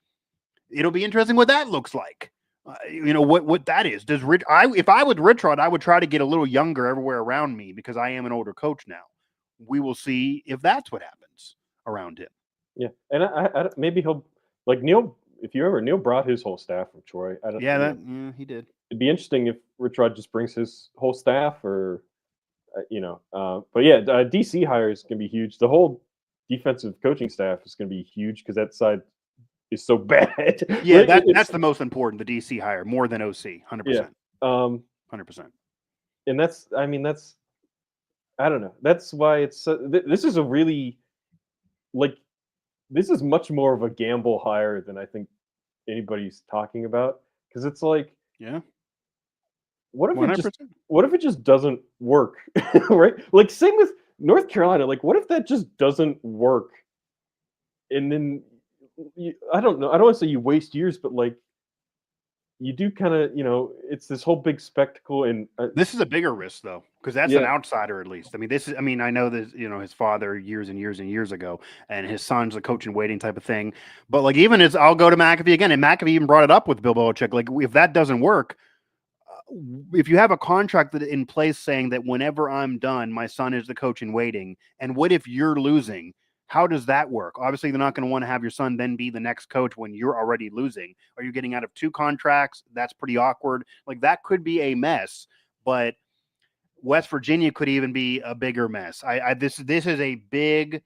it'll be interesting what that looks like. What that is. If I was RichRod, I would try to get a little younger everywhere around me because I am an older coach now. We will see if that's what happens around him. Yeah, and I maybe he'll like Neil. If you remember, Neil brought his whole staff from Troy. He did. It'd be interesting if RichRod just brings his whole staff, or but DC hires can be huge. The whole defensive coaching staff is going to be huge because that side is so bad. Yeah, that's the most important. The DC hire more than OC, 100%. Yeah, 100%. And that's I don't know. That's why it's this is a really this is much more of a gamble hire than I think anybody's talking about, because it's like, what if it just doesn't work? Right? Like, same with North Carolina. Like, what if that just doesn't work? And then I don't know. I don't want to say you waste years, but like, you do kind of, it's this whole big spectacle. And this is a bigger risk though, because that's an outsider at least. I mean, I know that, his father years and years and years ago, and his son's a coach in waiting type of thing. But like, even as I'll go to McAfee again, and McAfee even brought it up with Bill Belichick. Like, if that doesn't work, if you have a contract that in place saying that whenever I'm done, my son is the coach in waiting, and what if you're losing? How does that work? Obviously, they're not going to want to have your son then be the next coach when you're already losing. Are you getting out of 2 contracts? That's pretty awkward. Like, that could be a mess, but West Virginia could even be a bigger mess. This is a big,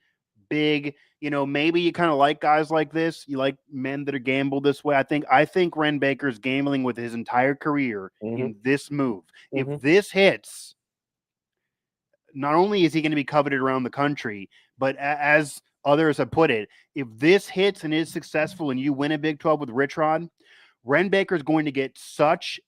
maybe you kind of like guys like this. You like men that are gamble this way. I think Ren Baker's gambling with his entire career in this move. If this hits, not only is he going to be coveted around the country, but as others have put it, if this hits and is successful and you win a Big 12 with RichRod, Ren Baker is going to get such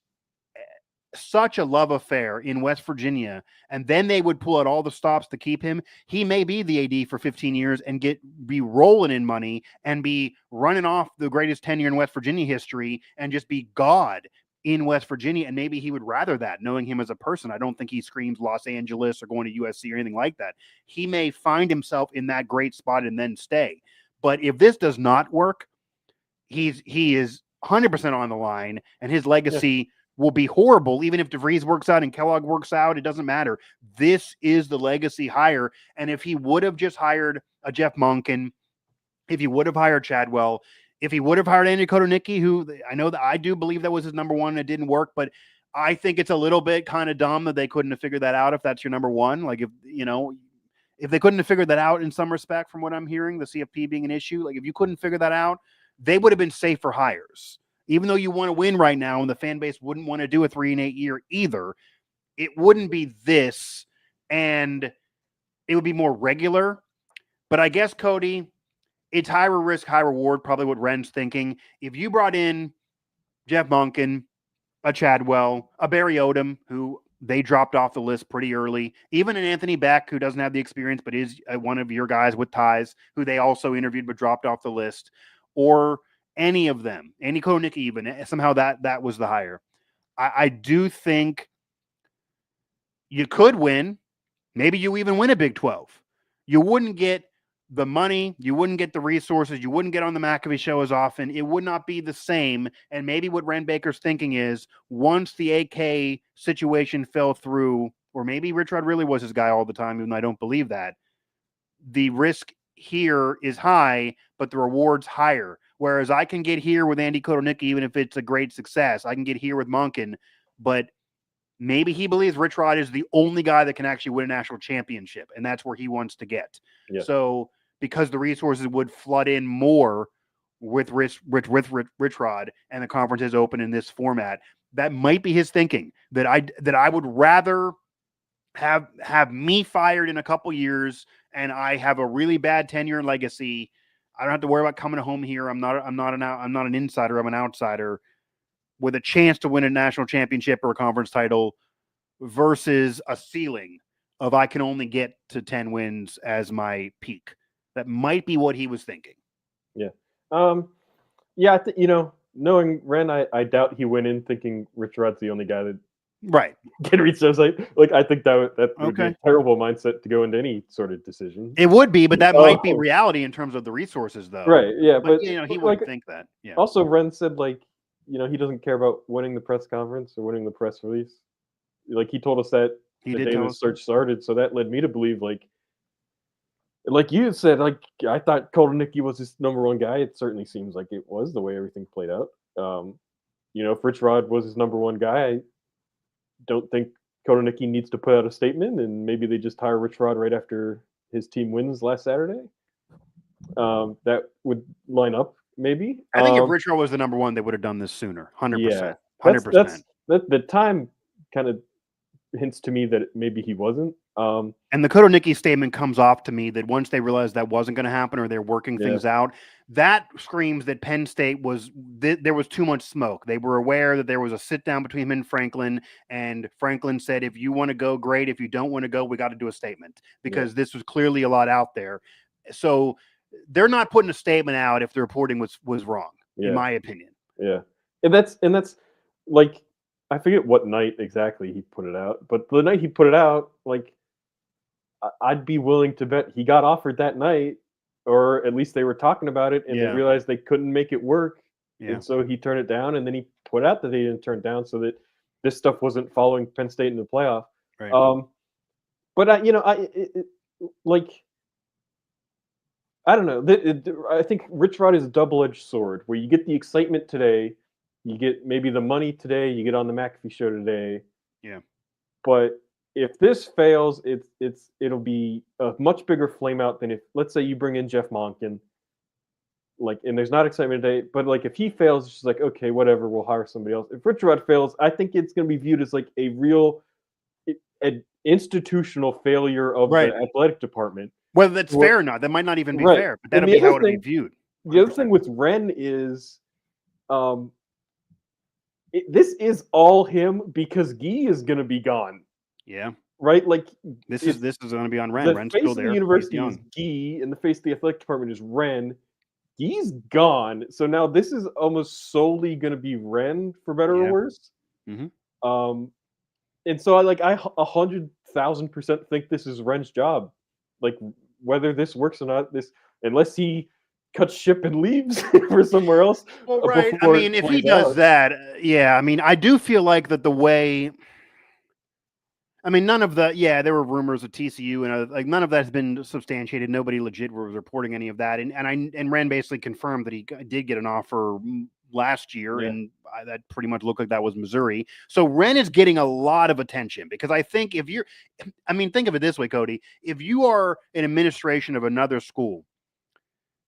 a love affair in West Virginia, and then they would pull out all the stops to keep him. He may be the AD for 15 years and be rolling in money and be running off the greatest tenure in West Virginia history and just be God in West Virginia. And maybe he would rather that, knowing him as a person. I don't think he screams Los Angeles or going to USC or anything like that. He may find himself in that great spot and then stay. But if this does not work, he is 100% on the line, and his legacy will be horrible. Even if DeVries works out and Kellogg works out, it doesn't matter. This is the legacy hire. And if he would have just hired a Jeff Monken, if he would have hired Chadwell, if he would have hired Andy Kotelnicki, who I know that I do believe that was his number one, and it didn't work, but I think it's a little bit kind of dumb that they couldn't have figured that out if that's your number one. Like, if they couldn't have figured that out in some respect, from what I'm hearing, the CFP being an issue, like if you couldn't figure that out, they would have been safer hires. Even though you want to win right now and the fan base wouldn't want to do a 3-8 year either, it wouldn't be this, and it would be more regular. But I guess, Cody, it's higher risk, high reward, probably what Ren's thinking. If you brought in Jeff Monken, a Chadwell, a Barry Odom, who they dropped off the list pretty early, even an Anthony Beck, who doesn't have the experience but is one of your guys with ties, who they also interviewed but dropped off the list, or any of them, Andy Kotelnicki even, somehow that was the hire. I do think you could win. Maybe you even win a Big 12. You wouldn't get the money, you wouldn't get the resources, you wouldn't get on the McAfee show as often. It would not be the same. And maybe what Ren Baker's thinking is, once the AK situation fell through, or maybe RichRod really was his guy all the time, even though I don't believe that, the risk here is high, but the reward's higher. Whereas I can get here with Andy Kotelnicki, even if it's a great success. I can get here with Monken, but maybe he believes RichRod is the only guy that can actually win a national championship, and that's where he wants to get. Yeah. So because the resources would flood in more with RichRod, and the conference is open in this format, that might be his thinking. That I would rather have me fired in a couple years, and I have a really bad tenure and legacy. I don't have to worry about coming home here. I'm not an insider. I'm an outsider with a chance to win a national championship or a conference title, versus a ceiling of I can only get to 10 wins as my peak. That might be what he was thinking. Yeah. Yeah. Knowing Ren, I doubt he went in thinking RichRod's the only guy that right can reach those. Like I think that would be a terrible mindset to go into any sort of decision. It would be, but that might be reality in terms of the resources, though. Right. Yeah. But he wouldn't think that. Yeah. Also, Ren said he doesn't care about winning the press conference or winning the press release. Like he told us that the day the search started, so that led me to believe, like you said, I thought Kotelnicki was his number one guy. It certainly seems like it was, the way everything played out. If RichRod was his number one guy, I don't think Kotelnicki needs to put out a statement, and maybe they just hire RichRod right after his team wins last Saturday. That would line up, maybe. I think if RichRod was the number one, they would have done this sooner. 100%. Yeah, 100%. The time kind of hints to me that maybe he wasn't. And the Kotelnicki statement comes off to me that once they realized that wasn't going to happen, or they're working things out, that screams that Penn State there was too much smoke. They were aware that there was a sit down between him and Franklin said, if you want to go, great. If you don't want to go, we got to do a statement, because this was clearly a lot out there. So they're not putting a statement out if the reporting was wrong, in my opinion. Yeah. And that's like, I forget what night exactly he put it out, but the night he put it out, I'd be willing to bet he got offered that night, or at least they were talking about it, and they realized they couldn't make it work. Yeah. And so he turned it down, and then he put out that they didn't turn it down, so that this stuff wasn't following Penn State in the playoff. Right. But I don't know. I think RichRod is a double-edged sword, where you get the excitement today, you get maybe the money today, you get on the McAfee show today. Yeah. But if this fails, it'll be a much bigger flame out than if, let's say, you bring in Jeff Monken, and there's not excitement today, but if he fails, it's just okay, whatever, we'll hire somebody else. If RichRod fails, I think it's going to be viewed as a real institutional failure of the athletic department. Whether that's fair or not, that might not even be fair, but that'll be how it'll be viewed. 100%. The other thing with Ren is, this is all him, because Guy is going to be gone. Yeah. Right? This is going to be on Ren. Ren's still there. The university is Guy, and the face of the athletic department is Ren. Guy's gone. So now this is almost solely going to be Ren, for better or worse. Mm-hmm. And so I 100,000% think this is Ren's job. Whether this works or not, unless he cuts ship and leaves for somewhere else. Well, right. I Before mean, it if he plays does out. that, yeah. I mean, I do feel like that the way. I mean, none of the there were rumors of TCU and like none of that has been substantiated. Nobody legit was reporting any of that, and Ren basically confirmed that he did get an offer last year, and that pretty much looked like that was Missouri. So Ren is getting a lot of attention because I think think of it this way, Cody. If you are an administration of another school,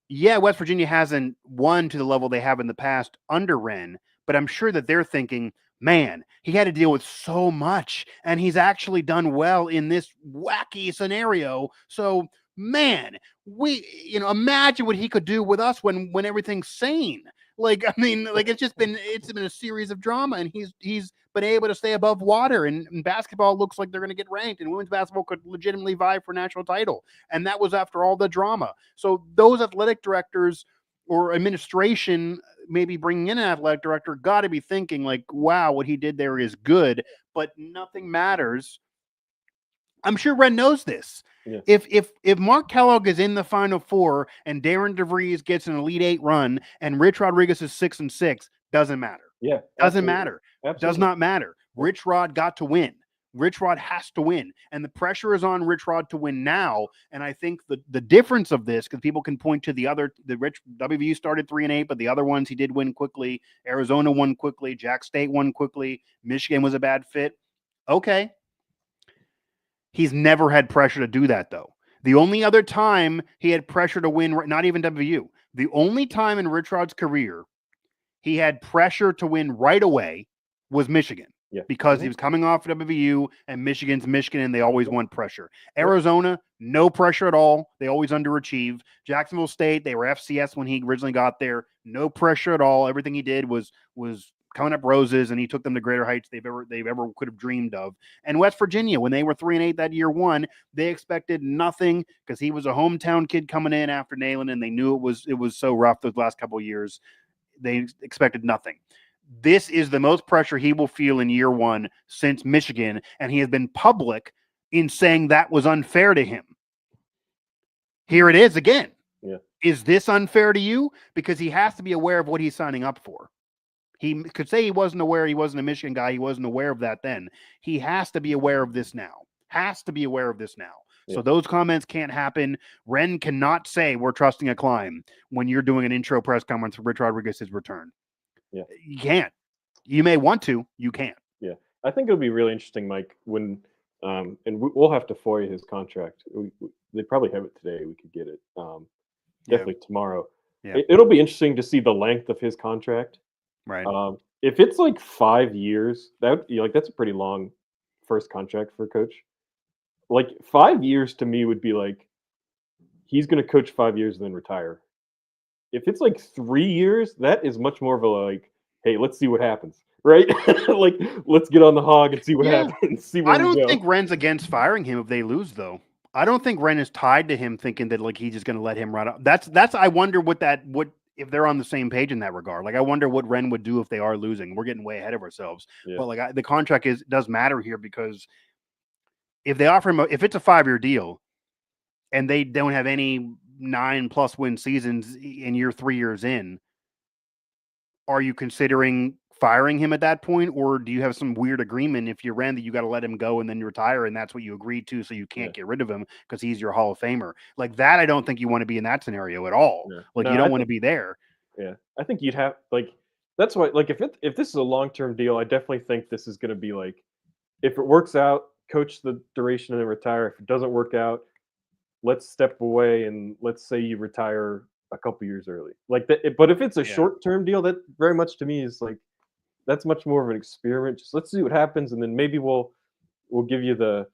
West Virginia hasn't won to the level they have in the past under Ren, but I'm sure that they're thinking, man, he had to deal with so much, and he's actually done well in this wacky scenario. So, man, imagine what he could do with us when everything's sane. Like, I mean, like it's been a series of drama, and he's been able to stay above water. And basketball looks like they're going to get ranked, and women's basketball could legitimately vie for national title. And that was after all the drama. So those athletic directors or administration, maybe bringing in an athletic director, got to be thinking like, wow, what he did there is good, but nothing matters. I'm sure Ren knows this. Yeah. If Mark Kellogg is in the Final Four and Darren DeVries gets an Elite Eight run and Rich Rodriguez is 6-6, doesn't matter. Yeah, doesn't matter. Absolutely. Does not matter. RichRod got to win. RichRod has to win, and the pressure is on RichRod to win now. And I think the difference of this, because people can point to the WVU started 3-8, but the other ones he did win quickly. Arizona won quickly. Jack State won quickly. Michigan was a bad fit. Okay. He's never had pressure to do that, though. The only other time he had pressure to win, not even WVU, the only time in RichRod's career he had pressure to win right away was Michigan. Yeah. Because he was coming off WVU, and Michigan's Michigan, and they always want pressure. Arizona, no pressure at all. They always underachieved. Jacksonville State, they were FCS when he originally got there. No pressure at all. Everything he did was coming up roses, and he took them to greater heights they've ever could have dreamed of. And West Virginia, when they were 3-8 that year one, they expected nothing because he was a hometown kid coming in after Nayland, and they knew it was so rough those last couple of years. They expected nothing. This is the most pressure he will feel in year one since Michigan, and he has been public in saying that was unfair to him. Here it is again. Yeah. Is this unfair to you? Because he has to be aware of what he's signing up for. He could say he wasn't aware, he wasn't a Michigan guy, he wasn't aware of that then. He has to be aware of this now. Yeah. So those comments can't happen. Ren cannot say we're trusting a climb when you're doing an intro press conference for Rich Rodriguez's return. Yeah. You can't. You may want to. You can't. Yeah. I think it'll be really interesting, Mike, when and we'll have to FOIA his contract. They probably have it today. We could get it. Definitely tomorrow. Yeah. It'll be interesting to see the length of his contract. Right. If it's like 5 years, that's a pretty long first contract for a coach. Like 5 years to me would be like he's going to coach 5 years and then retire. If it's like 3 years, that is much more of a like, hey, let's see what happens, right? Like, let's get on the hog and see what happens. See where I don't think Ren's against firing him if they lose, though. I don't think Ren is tied to him thinking that like he's just going to let him run up. That's. I wonder what if they're on the same page in that regard. Like, I wonder what Ren would do if they are losing. We're getting way ahead of ourselves. Yeah. But like the contract does matter here because if they offer him, if it's a 5-year deal, and they don't have any 9+ win seasons and you're 3 years in, are you considering firing him at that point, or do you have some weird agreement if you ran that you got to let him go and then you retire and that's what you agreed to, so you can't get rid of him because he's your Hall of Famer? Like that, I don't think you want to be in that scenario at all. Yeah. Like you don't want to be there. Yeah, I think you'd have that's why if this is a long-term deal, I definitely think this is going to be like, if it works out, coach the duration and then retire. If it doesn't work out, let's step away and let's say you retire a couple years early. Like that. But if it's a short-term deal, that very much to me is like, that's much more of an experiment. Just let's see what happens, and then maybe we'll give you the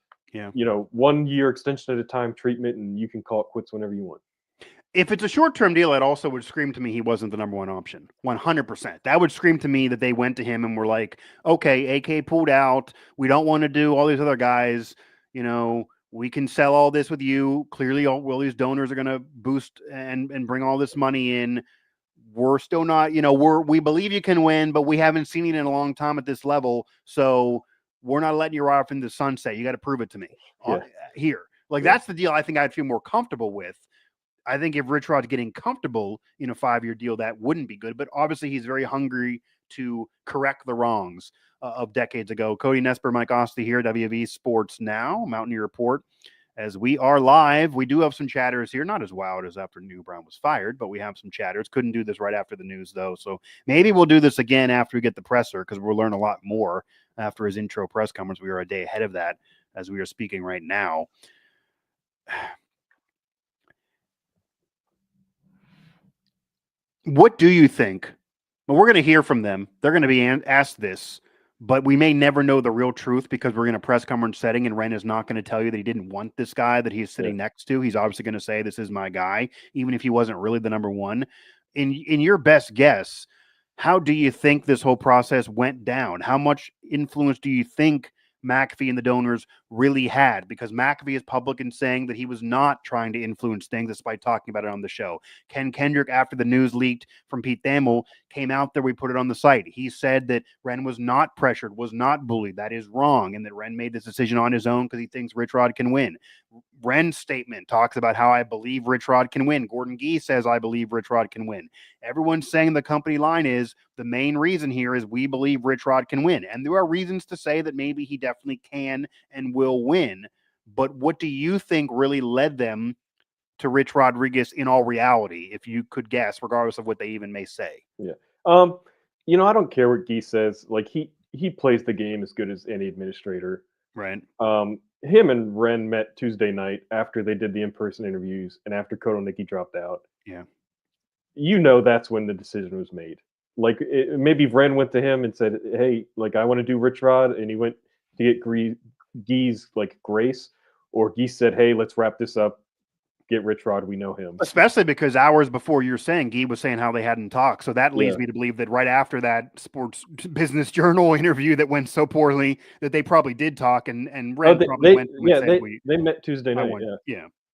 1 year extension at a time treatment, and you can call it quits whenever you want. If it's a short-term deal, it also would scream to me he wasn't the number one option. 100%. That would scream to me that they went to him and were like, okay, AK pulled out. We don't want to do all these other guys. We can sell all this with you. Clearly, all these donors are going to boost and bring all this money in. We're still not, we believe you can win, but we haven't seen it in a long time at this level. So we're not letting you ride off into the sunset. You got to prove it to me here. Like, that's the deal I think I'd feel more comfortable with. I think if RichRod's getting comfortable in a 5-year deal, that wouldn't be good. But obviously, he's very hungry to correct the wrongs of decades ago. Cody Nespor, Mike Asti here, WVU Sports Now, Mountaineer Report. As we are live, we do have some chatters here, not as wild as after New Brown was fired, but we have some chatters. Couldn't do this right after the news, though. So maybe we'll do this again after we get the presser, because we'll learn a lot more after his intro press conference. We are a day ahead of that as we are speaking right now. What do you think? Well, we're going to hear from them. They're going to be asked this, but we may never know the real truth because we're in a press conference setting and Ren is not going to tell you that he didn't want this guy that he's sitting next to. He's obviously going to say, this is my guy, even if he wasn't really the number one. In your best guess, how do you think this whole process went down? How much influence do you think McAfee and the donors really had? Because McAfee is public in saying that he was not trying to influence things despite talking about it on the show. Ken Kendrick, after the news leaked from Pete Thamel, came out there, we put it on the site. He said that Ren was not pressured, was not bullied. That is wrong. And that Ren made this decision on his own because he thinks RichRod can win. Ren's statement talks about how I believe RichRod can win. Gordon Gee says, I believe RichRod can win. Everyone's saying the company line is the main reason here is we believe RichRod can win. And there are reasons to say that maybe he definitely can and will win. But what do you think really led them to Rich Rodriguez in all reality, if you could guess, regardless of what they even may say? Yeah. I don't care what Gee says. Like he plays the game as good as any administrator. Right. Him and Ren met Tuesday night after they did the in-person interviews and after Kotelnicki dropped out. Yeah. That's when the decision was made. Like maybe Ren went to him and said, hey, like I want to do RichRod, and he went to get Gee's like grace, or Gee said, hey, let's wrap this up. Get RichRod, we know him. Especially because hours before you're saying, Gee was saying how they hadn't talked. So that leads me to believe that right after that Sports Business Journal interview that went so poorly that they probably did talk, and Ren probably went to him and said, they met Tuesday night.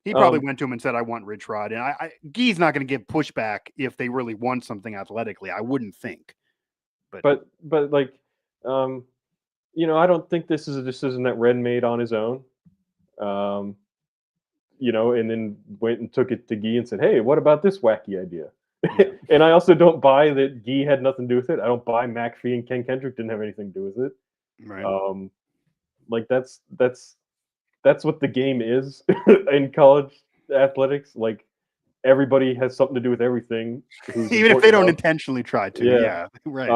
He probably went to him and said, I want RichRod. And Gee's not going to give pushback if they really want something athletically, I wouldn't think. But like, I don't think this is a decision that Ren made on his own. And then went and took it to Gee and said, hey, what about this wacky idea? Yeah. And I also don't buy that Gee had nothing to do with it. I don't buy McAfee and Ken Kendrick didn't have anything to do with it. Right. Like that's what the game is in college athletics. Like everybody has something to do with everything. Even if they don't intentionally try to. Yeah. Right.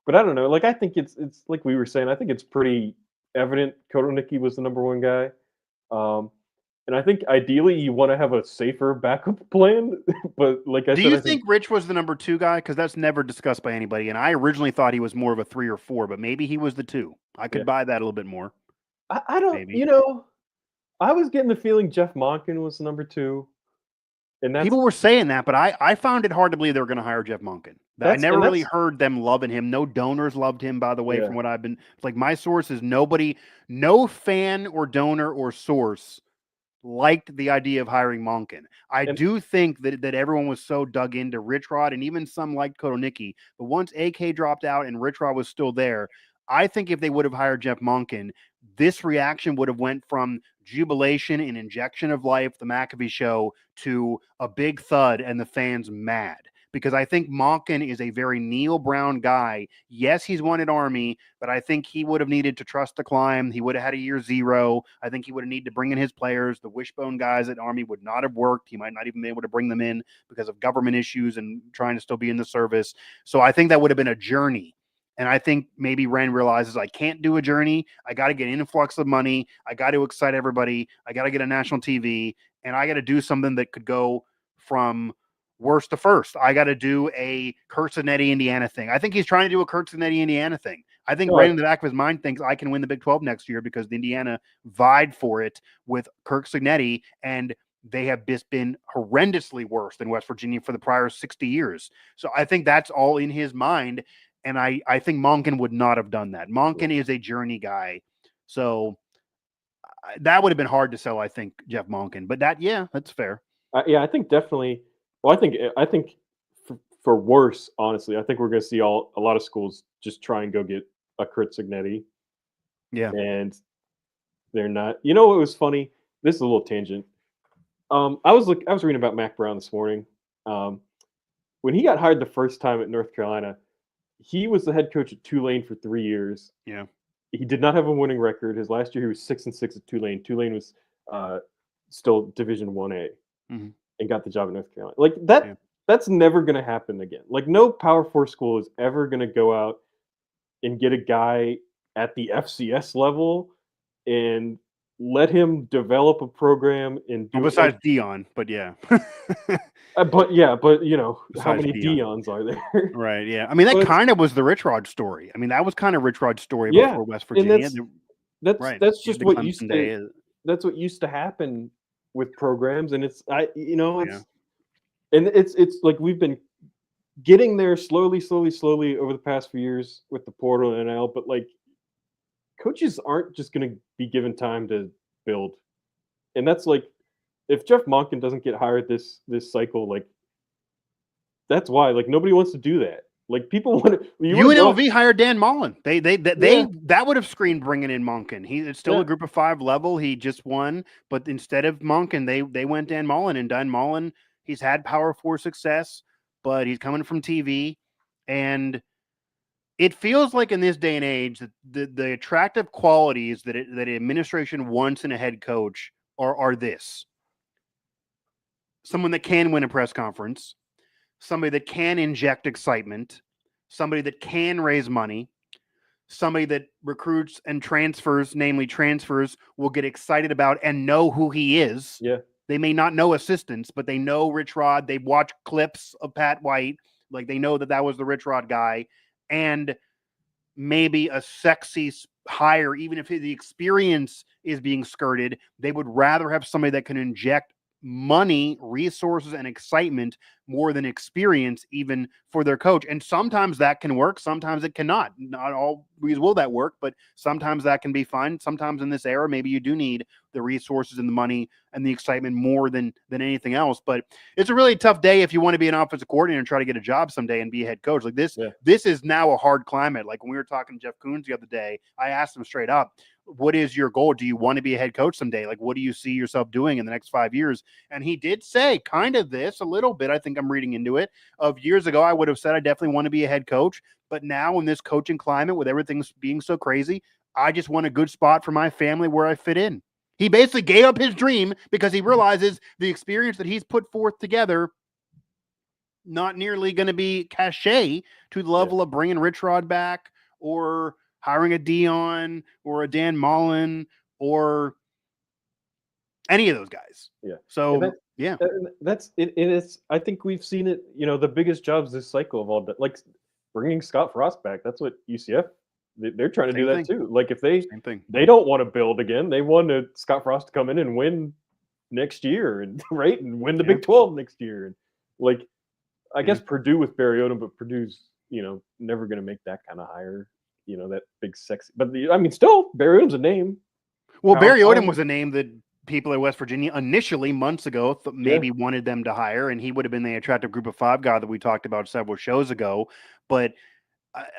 But I don't know. Like I think it's like we were saying, I think it's pretty evident Kotelnicki was the number one guy. And I think ideally you want to have a safer backup plan. But like I said, do you think Rich was the number 2 guy? Because that's never discussed by anybody. And I originally thought he was more of a 3 or 4, but maybe he was the 2. I could buy that a little bit more. I don't, maybe. I was getting the feeling Jeff Monken was the number 2. And people were saying that, but I found it hard to believe they were going to hire Jeff Monken. I never really heard them loving him. No donors loved him, by the way, from what I've been like. My source is no fan or donor or source liked the idea of hiring Monken. I do think that everyone was so dug into RichRod, and even some liked Kotelnicki. But once AK dropped out and RichRod was still there, I think if they would have hired Jeff Monken, this reaction would have went from jubilation and injection of life, the McAfee show, to a big thud and the fans mad. Because I think Monken is a very Neil Brown guy. Yes, he's won at Army, but I think he would have needed to trust the climb. He would have had a year 0. I think he would have needed to bring in his players. The wishbone guys at Army would not have worked. He might not even be able to bring them in because of government issues and trying to still be in the service. So I think that would have been a journey. And I think maybe Ren realizes I can't do a journey. I got to get an influx of money. I got to excite everybody. I got to get a national TV. And I got to do something that could go from worst to first. I got to do a Curt Cignetti, Indiana thing. I think he's trying to do a Curt Cignetti, Indiana thing. I think Ren in the back of his mind thinks I can win the Big 12 next year because Indiana vied for it with Curt Cignetti, and they have just been horrendously worse than West Virginia for the prior 60 years. So I think that's all in his mind. And I think Monken would not have done that. Monken is a journey guy. So that would have been hard to sell, I think, Jeff Monken. But that's fair. I think definitely. Well, I think for worse, honestly, I think we're going to see a lot of schools just try and go get a Curt Cignetti. Yeah. And they're not. You know what was funny? this is a little tangent. I was reading about Mac Brown this morning. When he got hired the first time at North Carolina, he was the head coach at Tulane for 3 years. Yeah. He did not have a winning record. His last year, he was 6-6 at Tulane. Tulane was still Division 1A, and got the job at North Carolina. Like that. Yeah. That's never going to happen again. Like no Power 4 school is ever going to go out and get a guy at the FCS level and let him develop a program and do besides Dion, but yeah. But you know, besides how many Dions are there? Right. Yeah. I mean, that kind of was the RichRod story. I mean, that was kind of RichRod's story before West Virginia. That's just what used to. That's what used to happen with programs, and it's and it's like we've been getting there slowly over the past few years with the portal and NIL, but like coaches aren't just going to be given time to build. And that's like, if Jeff Monken doesn't get hired this cycle, like that's why, like nobody wants to do that. Like people want to. UNLV hired Dan Mullen. They that would have screened bringing in Monken. It's still a Group of 5 level. He just won, but instead of Monken, they went Dan Mullen, and Dan Mullen, he's had Power 4 success, but he's coming from TV, and it feels like in this day and age that the attractive qualities that administration wants in a head coach are this: someone that can win a press conference, somebody that can inject excitement, somebody that can raise money, somebody that recruits and transfers, namely transfers, will get excited about and know who he is. Yeah. They may not know assistants, but they know RichRod. They watch clips of Pat White. Like they know that was the RichRod guy. And maybe a sexy hire, even if the experience is being skirted, they would rather have somebody that can inject money, resources, and excitement more than experience, even for their coach. And sometimes that can work. Sometimes it cannot. Not always will that work, but sometimes that can be fine. Sometimes in this era, maybe you do need the resources and the money and the excitement more than anything else. But it's a really tough day if you want to be an offensive coordinator and try to get a job someday and be a head coach. Like this, This is now a hard climate. Like when we were talking to Jeff Koons the other day, I asked him straight up, what is your goal? Do you want to be a head coach someday? Like, what do you see yourself doing in the next 5 years? And he did say kind of this a little bit. I think I'm reading into it. Of years ago, I would have said I definitely want to be a head coach. But now in this coaching climate with everything being so crazy, I just want a good spot for my family where I fit in. He basically gave up his dream because he realizes the experience that he's put forth together not nearly going to be cachet to the level of bringing RichRod back or hiring a Dion or a Dan Mullen or any of those guys. Yeah. So that's it. It's, I think we've seen it, the biggest jobs this cycle of all, like bringing Scott Frost back. That's what UCF, they're trying to do that too. Like if they don't want to build again, they want Scott Frost to come in and win next year and win the Big 12 next year. And like, I guess Purdue with Barry Odom, but Purdue's, never going to make that kind of hire. That big sexy, but still Barry Odom's a name. Well, Barry Odom was a name that people at West Virginia initially months ago maybe wanted them to hire, and he would have been the attractive Group of 5 guy that we talked about several shows ago. But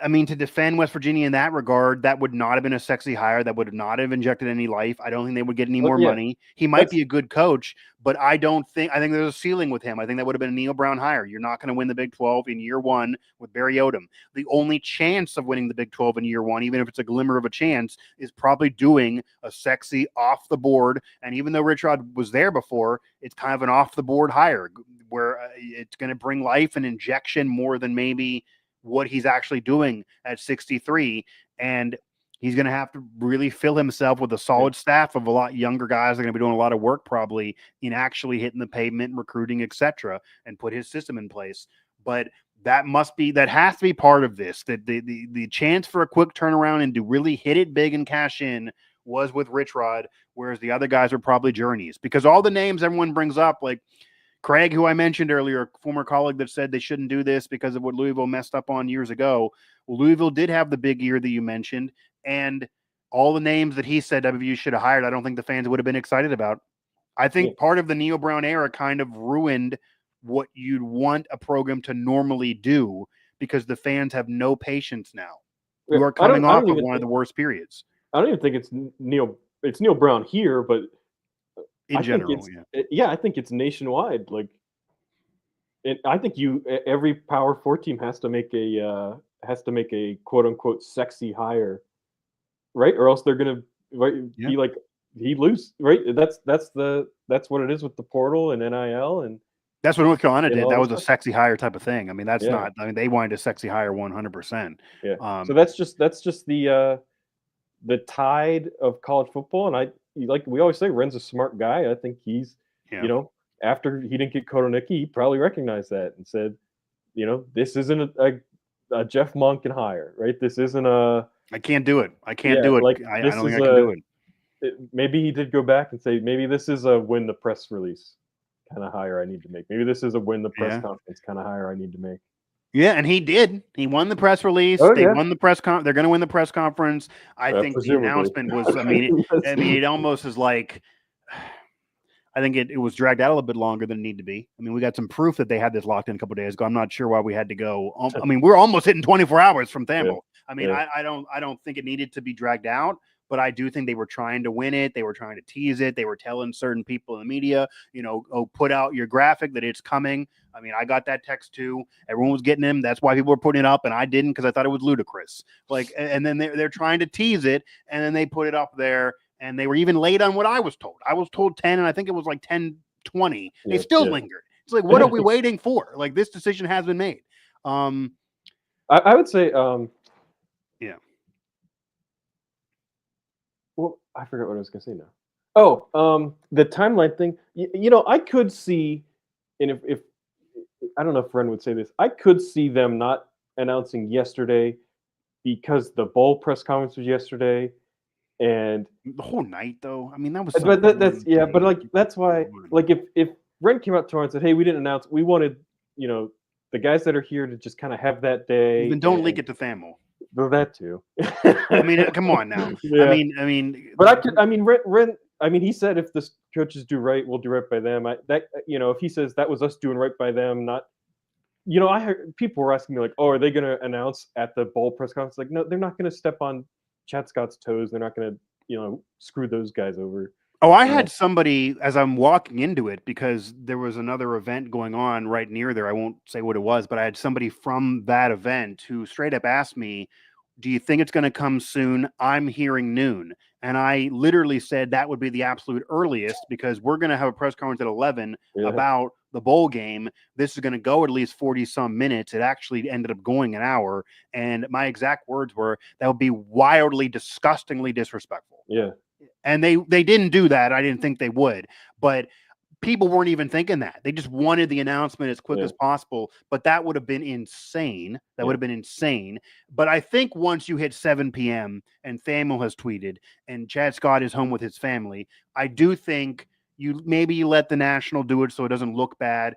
I mean, to defend West Virginia in that regard, that would not have been a sexy hire. That would not have injected any life. I don't think they would get any more money. He might be a good coach, but I think there's a ceiling with him. I think that would have been a Neil Brown hire. You're not going to win the Big 12 in year one with Barry Odom. The only chance of winning the Big 12 in year one, even if it's a glimmer of a chance, is probably doing a sexy off the board. And even though RichRod was there before, it's kind of an off the board hire where it's going to bring life and injection more than maybe what he's actually doing at 63, and he's going to have to really fill himself with a solid staff of a lot younger guys that are going to be doing a lot of work probably in actually hitting the pavement, recruiting, etc., and put his system in place. But that has to be part of this. That the chance for a quick turnaround and to really hit it big and cash in was with RichRod, whereas the other guys are probably journeys, because all the names everyone brings up, like Craig, who I mentioned earlier, a former colleague that said they shouldn't do this because of what Louisville messed up on years ago. Well, Louisville did have the big year that you mentioned, and all the names that he said WVU should have hired, I don't think the fans would have been excited about. I think part of the Neil Brown era kind of ruined what you'd want a program to normally do because the fans have no patience now. You are coming off of one of the worst periods. I don't even think it's Neil Brown here, but in general. I think it's nationwide. Like, I think every Power 4 team has to make a quote unquote sexy hire, right? Or else they're gonna be like he lose, right? That's what it is with the portal and NIL, and that's what North Carolina did. That was a sexy hire type of thing. I mean, that's not. I mean, they wanted a sexy hire 100%. Yeah. So that's just the tide of college football, and we always say, Ren's a smart guy. I think he's after he didn't get Koroniki, he probably recognized that and said, this isn't a Jeff Monken hire, right? This isn't a. I can't do it. I can't do it. Like, I don't think I can do it. Maybe he did go back and say, maybe this is a win the press release kind of hire I need to make. Maybe this is a win the press conference kind of hire I need to make. Yeah, and he did. He won the press release. They won the press They're going to win the press conference. I think the announcement was. I mean, it almost is like. I think it was dragged out a little bit longer than it needed to be. I mean, we got some proof that they had this locked in a couple of days ago. I'm not sure why we had to go. I mean, we're almost hitting 24 hours from Thamel. I mean, I don't think it needed to be dragged out, but I do think they were trying to win it. They were trying to tease it. They were telling certain people in the media, put out your graphic that it's coming. I mean, I got that text too. Everyone was getting them. That's why people were putting it up, and I didn't because I thought it was ludicrous. Like, and then they're trying to tease it, and then they put it up there. And they were even late on what I was told. I was told 10, and I think it was like 10:20. They still lingered. It's like, what are we waiting for? Like, this decision has been made. I would say, well, I forgot what I was going to say now. Oh, the timeline thing. I could see, and if I don't know if Ren would say this, I could see them not announcing yesterday because the bowl press conference was yesterday. And the whole night, though, I mean, that was. But but like that's why, like, if Ren came out tomorrow and said, "Hey, we didn't announce. We wanted, the guys that are here to just kind of have that day." Then don't leak it to Thamel. Well, that too. I mean, come on now. Yeah. I mean. But Ren. I mean, he said if the coaches do right, we'll do right by them. If he says that was us doing right by them, not. I heard people were asking me like, "Oh, are they going to announce at the bowl press conference?" Like, no, they're not going to step on Chad Scott's toes. They're not going to, screw those guys over. Oh, I had somebody as I'm walking into it because there was another event going on right near there. I won't say what it was, but I had somebody from that event who straight up asked me, "Do you think it's going to come soon? I'm hearing noon." And I literally said that would be the absolute earliest because we're going to have a press conference at 11 about the bowl game. This is going to go at least 40 some minutes. It actually ended up going an hour. And my exact words were, that would be wildly, disgustingly disrespectful. Yeah. And they didn't do that. I didn't think they would, but people weren't even thinking that. They just wanted the announcement as quick as possible, but that would have been insane. That would have been insane. But I think once you hit 7 p.m. and Thamel has tweeted and Chad Scott is home with his family, I do think you let the national do it so it doesn't look bad.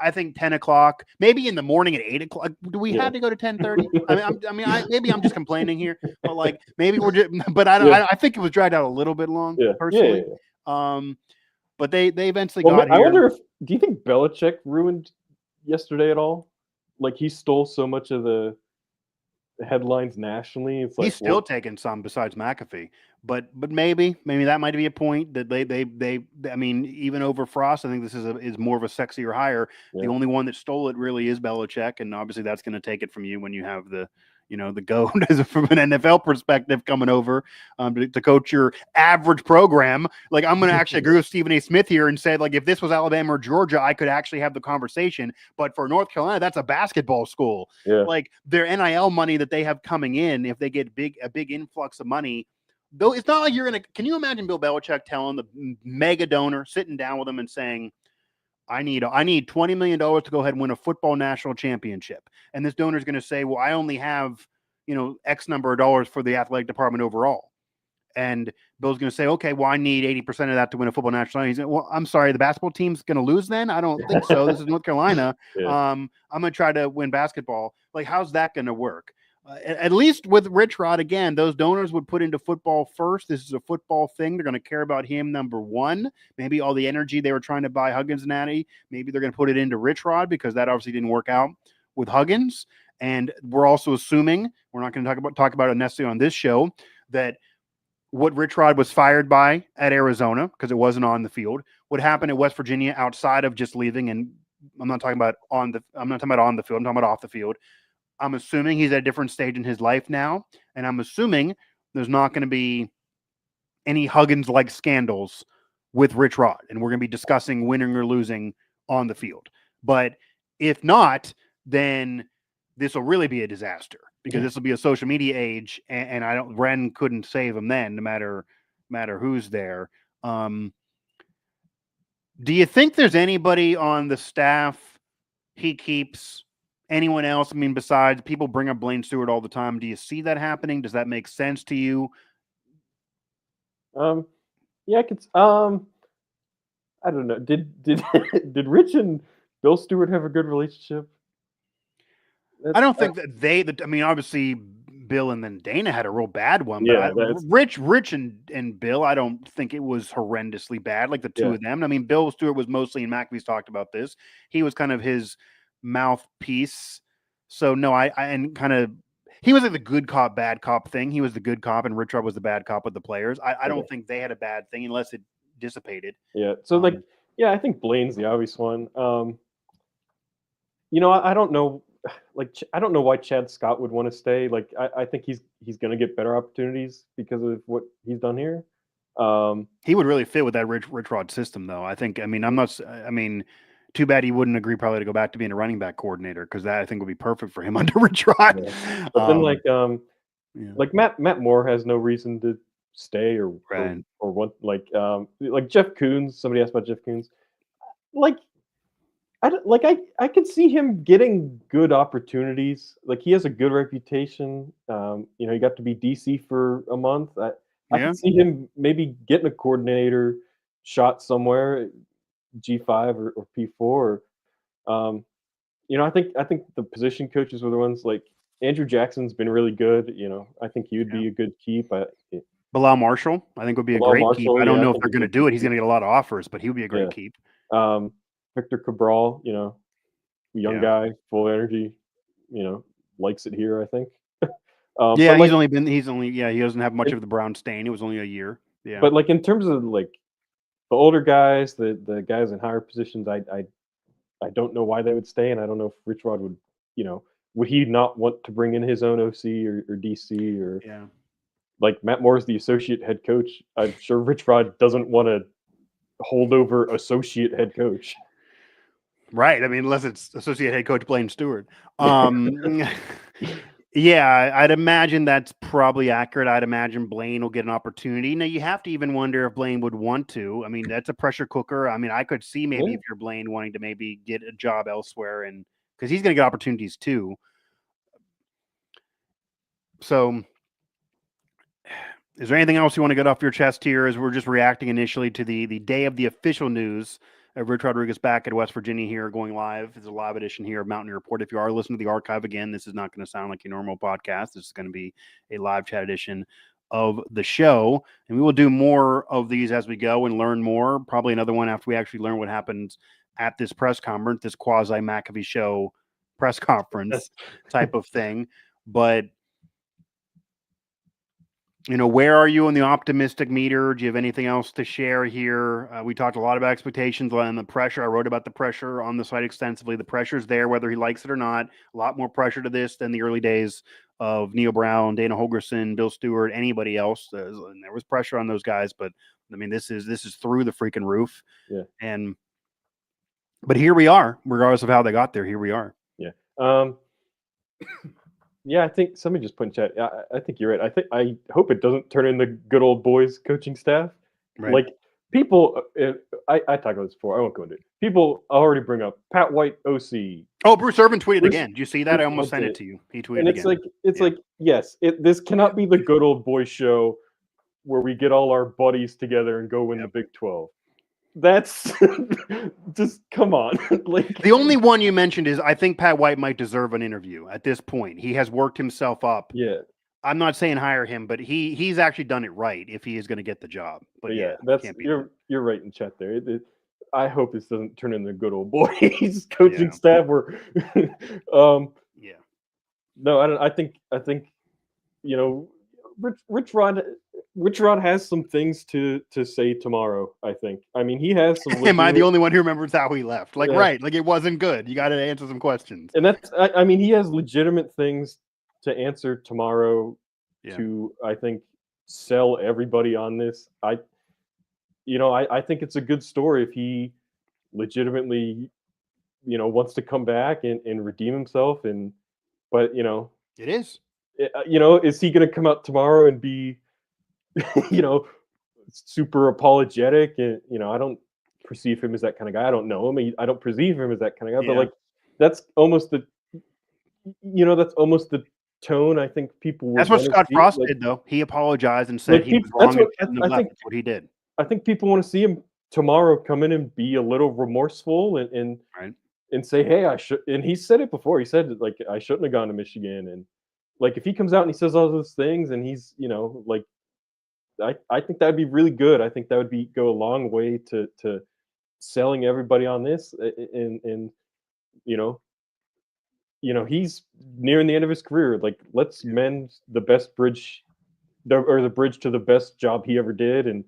I think 10 o'clock, maybe in the morning at 8 o'clock. Do we have to go to 10:30? Maybe I'm just complaining here, but like maybe we're just, but I think it was dragged out a little bit long personally. But they eventually got here. I wonder do you think Belichick ruined yesterday at all? Like he stole so much of the headlines nationally. It's like he's still taking some besides McAfee, but maybe that might be a point that they I mean, even over Frost, I think this is more of a sexier hire. The only one that stole it really is Belichick, and obviously that's going to take it from you when you have the GOAT from an NFL perspective coming over to coach your average program. Like, I'm going to actually agree with Stephen A. Smith here and say, like, if this was Alabama or Georgia, I could actually have the conversation. But for North Carolina, that's a basketball school. Yeah. Like, their NIL money that they have coming in, if they get a big influx of money, though, it's not like you're going to – can you imagine Bill Belichick telling the mega donor, sitting down with him and saying, I need $20 million to go ahead and win a football national championship. And this donor is going to say, well, I only have, X number of dollars for the athletic department overall. And Bill's going to say, okay, well, I need 80% of that to win a football national. He's well, I'm sorry, the basketball team's going to lose then? I don't think so. This is North Carolina. I'm going to try to win basketball. Like, how's that going to work? At least with RichRod, again, those donors would put into football first. This is a football thing. They're going to care about him, number one. Maybe all the energy they were trying to buy Huggins and Natty, maybe they're going to put it into RichRod because that obviously didn't work out with Huggins. And we're also assuming, we're not going to talk about it necessarily on this show, that what RichRod was fired by at Arizona because it wasn't on the field, what happened at West Virginia outside of just leaving, and I'm not talking about on the field, I'm talking about off the field. I'm assuming he's at a different stage in his life now, and I'm assuming there's not going to be any Huggins-like scandals with RichRod, and we're going to be discussing winning or losing on the field. But if not, then this will really be a disaster because this will be a social media age, and Ren couldn't save him then, no matter who's there. Do you think there's anybody on the staff he keeps? Anyone else? I mean, besides people bring up Blaine Stewart all the time. Do you see that happening? Does that make sense to you? Yeah, I could. I don't know. Did did Rich and Bill Stewart have a good relationship? I don't think that I mean, obviously Bill and then Dana had a real bad one, Yeah, but Rich and Bill, I don't think it was horrendously bad, like the two of them. I mean, Bill Stewart was mostly, and McAfee's talked about this, he was kind of his mouthpiece. So no, he was like the good cop, bad cop thing. He was the good cop, and RichRod was the bad cop with the players. I don't think they had a bad thing unless it dissipated. Yeah. So I think Blaine's the obvious one. I don't know. I don't know why Chad Scott would want to stay. I think he's going to get better opportunities because of what he's done here. He would really fit with that RichRod system, though. I think. I mean, too bad he wouldn't agree probably to go back to being a running back coordinator because that I think would be perfect for him under RichRod. Yeah. But then Matt Moore has no reason to stay or want like Jeff Koons. Somebody asked about Jeff Koons. I could see him getting good opportunities. Like he has a good reputation. He got to be DC for a month. I could see him maybe getting a coordinator shot somewhere, G5 or P4. I think the position coaches were the ones like Andrew Jackson's been really good. I think he would be a good keep. Bilal Marshall, I think would be a great keep. I don't know if they're going to do it. He's going to get a lot of offers, but he would be a great keep. Victor Cabral, young guy, full energy, likes it here, I think. He doesn't have much of the brown stain. It was only a year. Yeah. But in terms of the older guys, the guys in higher positions, I don't know why they would stay, and I don't know if RichRod would he not want to bring in his own OC or DC or Matt Moore's the associate head coach. I'm sure RichRod doesn't want to hold over associate head coach. Right. I mean, unless it's associate head coach Blaine Stewart. Yeah, I'd imagine that's probably accurate. I'd imagine Blaine will get an opportunity. Now, you have to even wonder if Blaine would want to. I mean, that's a pressure cooker. I mean, I could see maybe if you're Blaine wanting to maybe get a job elsewhere, and because he's going to get opportunities too. So, is there anything else you want to get off your chest here as we're just reacting initially to the day of the official news of Rich Rodriguez back at West Virginia here going live? It's a live edition here of Mountaineer Report. If you are listening to the archive again, this is not going to sound like a normal podcast. This is going to be a live chat edition of the show. And we will do more of these as we go and learn more. Probably another one after we actually learn what happens at this press conference, this quasi McAfee show press conference type of thing. But where are you on the optimistic meter? Do you have anything else to share here? We talked a lot about expectations and the pressure. I wrote about the pressure on the site extensively. The pressure's there, whether he likes it or not. A lot more pressure to this than the early days of Neil Brown, Dana Holgerson, Bill Stewart, anybody else. And there was pressure on those guys, but I mean, this is through the freaking roof. Yeah. But here we are, regardless of how they got there. Here we are. Yeah. Yeah, I think somebody just put in chat. I think you're right. I hope it doesn't turn into good old boys coaching staff. Right. People, I talked about this before. I won't go into it. People already bring up Pat White, OC. Oh, Bruce Irvin tweeted again. Did you see that? I almost sent it to you. He tweeted again. And yes, this cannot be the good old boy show where we get all our buddies together and go win the Big 12. That's just come on. The only one you mentioned is I think Pat White might deserve an interview at this point. He has worked himself up. Yeah. I'm not saying hire him, but he's actually done it right if he is going to get the job. But you're right in chat there. I hope this doesn't turn into good old boys coaching staff where No, I think RichRod, RichRod has some things to say tomorrow, I think. I mean, he has some Am I the only one who remembers how he left? Like, Yeah. right. Like, it wasn't good. You got to answer some questions. And that's, I mean, he has legitimate things to answer tomorrow to, I think, sell everybody on this. I think it's a good story if he legitimately, wants to come back and redeem himself. But, It is. Is he going to come out tomorrow and be, super apologetic? And, I don't perceive him as that kind of guy. I don't know him. I don't perceive him as that kind of guy, but like, that's almost the tone I think people. That's what Scott Frost did, though. He apologized and said he was wrong. That's what he did. I think people want to see him tomorrow come in and be a little remorseful and say, hey, I should. And he said it before. He said, like, I shouldn't have gone to Michigan. And like, if he comes out and he says all those things and he's, like, I think that'd be really good. I think that would go a long way to selling everybody on this. And he's nearing the end of his career. Like, let's mend the best bridge, or the bridge to the best job he ever did, and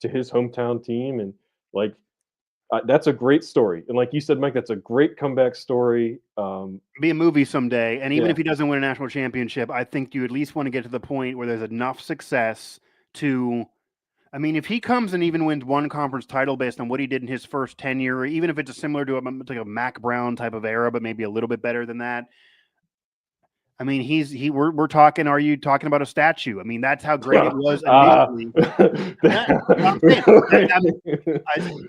to his hometown team. And like, that's a great story. And like you said, Mike, that's a great comeback story. Be a movie someday. And even if he doesn't win a national championship, I think you at least want to get to the point where there's enough success to, I mean, if he comes and even wins one conference title based on what he did in his first tenure, or even if it's similar to like a Mac Brown type of era, but maybe a little bit better than that. I mean, we're talking. Are you talking about a statue? I mean, that's how great it was initially.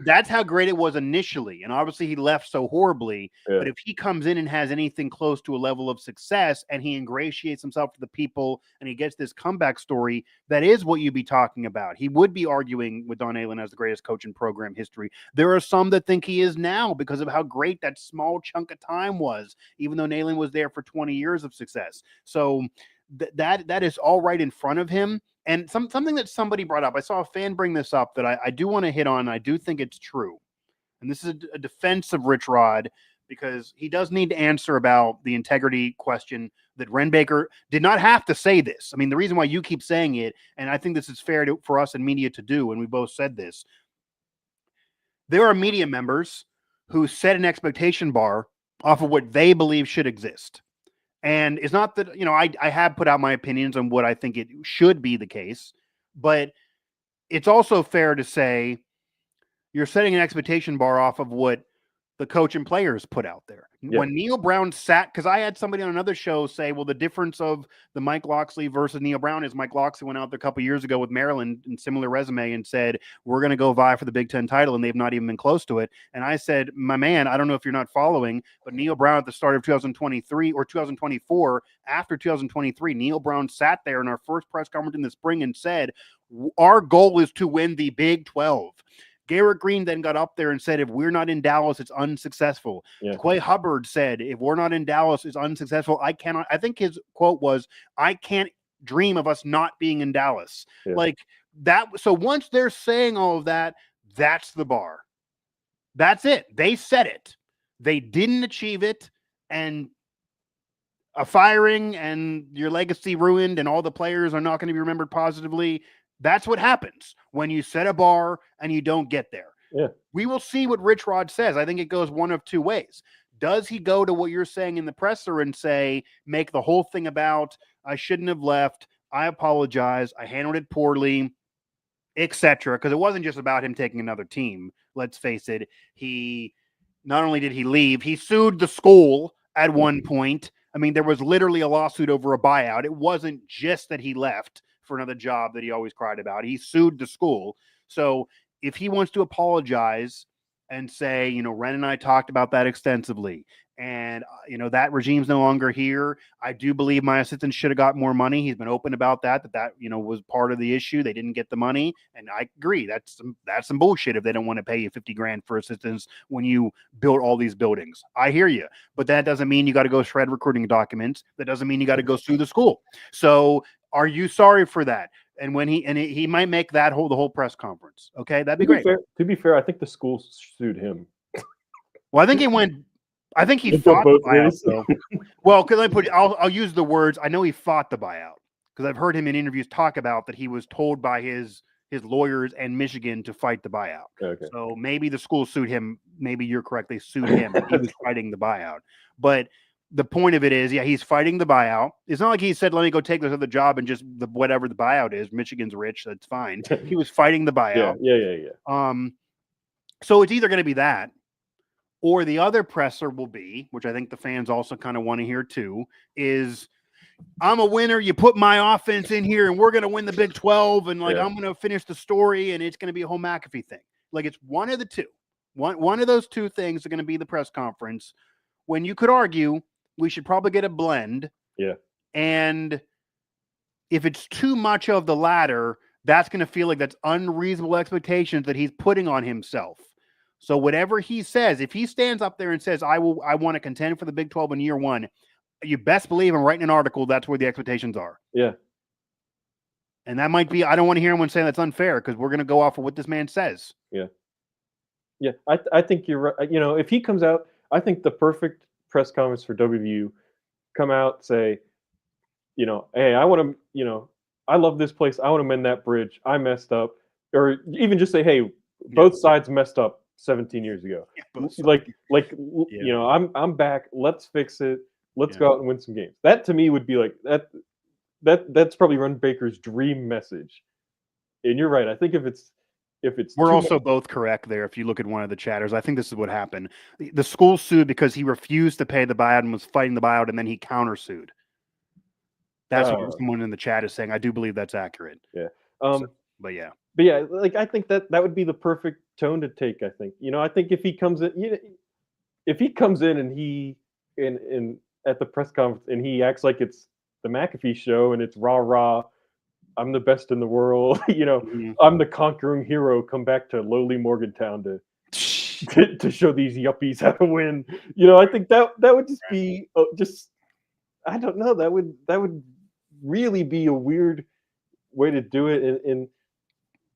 That's how great it was initially, and obviously he left so horribly. Yeah. But if he comes in and has anything close to a level of success, and he ingratiates himself to the people, and he gets this comeback story, that is what you'd be talking about. He would be arguing with Don Nehlen as the greatest coach in program history. There are some that think he is now because of how great that small chunk of time was, even though Nehlen was there for 20 years of success. So that is all right in front of him. And something that somebody brought up, I saw a fan bring this up that I do want to hit on. I do think it's true. And this is a defense of RichRod, because he does need to answer about the integrity question that Ren Baker did not have to say this. I mean, the reason why you keep saying it, and I think this is fair for us in media to do, and we both said this, there are media members who set an expectation bar off of what they believe should exist. And it's not that, I have put out my opinions on what I think it should be the case, but it's also fair to say you're setting an expectation bar off of what the coach and players put out there. Yeah. When Neil Brown sat, because I had somebody on another show say, well, the difference of the Mike Locksley versus Neil Brown is Mike Locksley went out there a couple years ago with Maryland in similar resume and said, we're going to go vie for the Big Ten title, and they've not even been close to it. And I said, my man, I don't know if you're not following, but Neil Brown at the start of 2023 or 2024, after 2023, Neil Brown sat there in our first press conference in the spring and said, our goal is to win the Big 12. Garrett Green then got up there and said, if we're not in Dallas, it's unsuccessful. Yeah. Quay Hubbard said, if we're not in Dallas, it's unsuccessful. I think his quote was, I can't dream of us not being in Dallas. Yeah. Like that. So once they're saying all of that, that's the bar. That's it. They said it. They didn't achieve it. And a firing and your legacy ruined and all the players are not going to be remembered positively. That's what happens when you set a bar and you don't get there. Yeah. We will see what RichRod says. I think it goes one of two ways. Does he go to what you're saying in the presser and say, make the whole thing about, I shouldn't have left, I apologize, I handled it poorly, etc. Because it wasn't just about him taking another team. Let's face it. He not only did he leave, he sued the school at one point. I mean, there was literally a lawsuit over a buyout. It wasn't just that he left for another job that he always cried about. He sued the school. So if he wants to apologize and say, Ren and I talked about that extensively, and, that regime's no longer here. I do believe my assistant should have got more money. He's been open about that was part of the issue. They didn't get the money. And I agree. That's some bullshit if they don't want to pay you $50,000 for assistants when you build all these buildings. I hear you, but that doesn't mean you got to go shred recruiting documents. That doesn't mean you got to go sue the school. So are you sorry for that? And when he might make that the whole press conference. Okay. That'd be great. To be fair, I think the school sued him. Well, I think he fought the buyout, though. Well, because I'll use the words. I know he fought the buyout. because I've heard him in interviews talk about that he was told by his lawyers and Michigan to fight the buyout. Okay. So maybe the school sued him. Maybe you're correct. They sued him. He was fighting the buyout. But the point of it is, yeah, he's fighting the buyout. It's not like he said, let me go take this other job and just whatever the buyout is. Michigan's rich. That's fine. He was fighting the buyout. Yeah. So it's either going to be that, or the other presser will be, which I think the fans also kind of want to hear too, is I'm a winner. You put my offense in here and we're going to win the Big 12. And I'm going to finish the story and it's going to be a whole McAfee thing. Like it's one of the two. One of those two things are going to be the press conference, when you could argue we should probably get a blend. Yeah. And if it's too much of the latter, that's going to feel like that's unreasonable expectations that he's putting on himself. So whatever he says, if he stands up there and says, I want to contend for the Big 12 in year one, you best believe I'm writing an article. That's where the expectations are. Yeah. And that might be, I don't want to hear anyone saying that's unfair, because we're going to go off of what this man says. Yeah. Yeah. I think you're right. If he comes out, I think the perfect press conference for WVU, come out, say, hey, I want to, I love this place. I want to mend that bridge. I messed up. Or even just say, hey, both sides messed up 17 years ago. I'm back. Let's fix it. Let's go out and win some games. That to me would be like that. That's probably Ron Baker's dream message. And you're right. I think if it's we're also both correct there. If you look at one of the chatters, I think this is what happened. The school sued because he refused to pay the buyout and was fighting the buyout, and then he countersued. That's what someone in the chat is saying. I do believe that's accurate. Yeah. But yeah, like I think that would be the perfect tone to take. I think I think if he comes in, and he in at the press conference and he acts like it's the McAfee show and it's rah rah, I'm the best in the world. I'm the conquering hero. Come back to lowly Morgantown to show these yuppies how to win. I think that would just be I don't know. That would really be a weird way to do it. And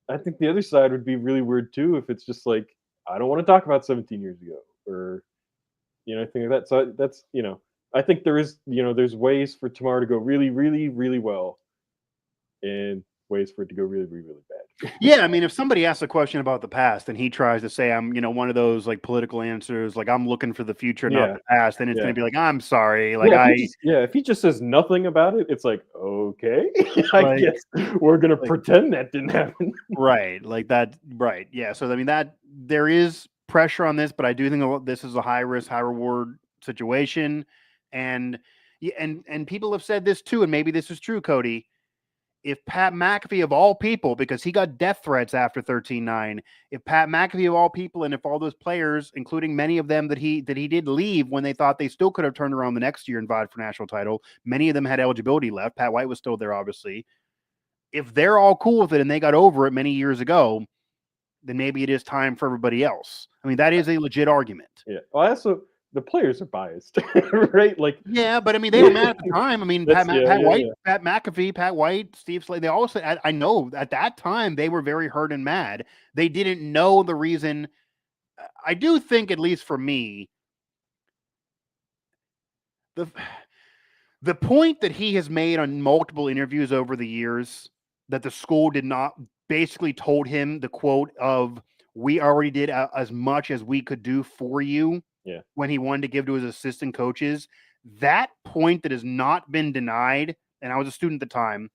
I think the other side would be really weird too if it's just like, I don't want to talk about 17 years ago or anything like that. So that's I think there's ways for tomorrow to go really, really, really well, and ways for it to go really, really, really bad. Yeah, I mean, if somebody asks a question about the past and he tries to say I'm, one of those like political answers, like I'm looking for the future, not the past, then it's going to be like, I'm sorry, like if he just says nothing about it, it's like, okay, I guess we're gonna pretend that didn't happen. Right, like that. Right, yeah. So I mean, that there is pressure on this, but I do think this is a high risk, high reward situation, and people have said this too, and maybe this is true, Cody. If Pat McAfee of all people, because he got death threats after 13-9, if Pat McAfee of all people, and if all those players, including many of them that he did leave when they thought they still could have turned around the next year and vied for national title, many of them had eligibility left. Pat White was still there, obviously. If they're all cool with it and they got over it many years ago, then maybe it is time for everybody else. I mean, that is a legit argument. Yeah. Well, also, the players are biased, right? Like, yeah, but I mean, they were mad at the time. I mean, Pat McAfee, Pat White, Steve Slade, they all said, I know at that time they were very hurt and mad. They didn't know the reason. I do think, at least for me, the point that he has made on multiple interviews over the years, that the school did not basically told him the quote of, we already did as much as we could do for you. Yeah. When he wanted to give to his assistant coaches, that point that has not been denied, and I was a student at the time,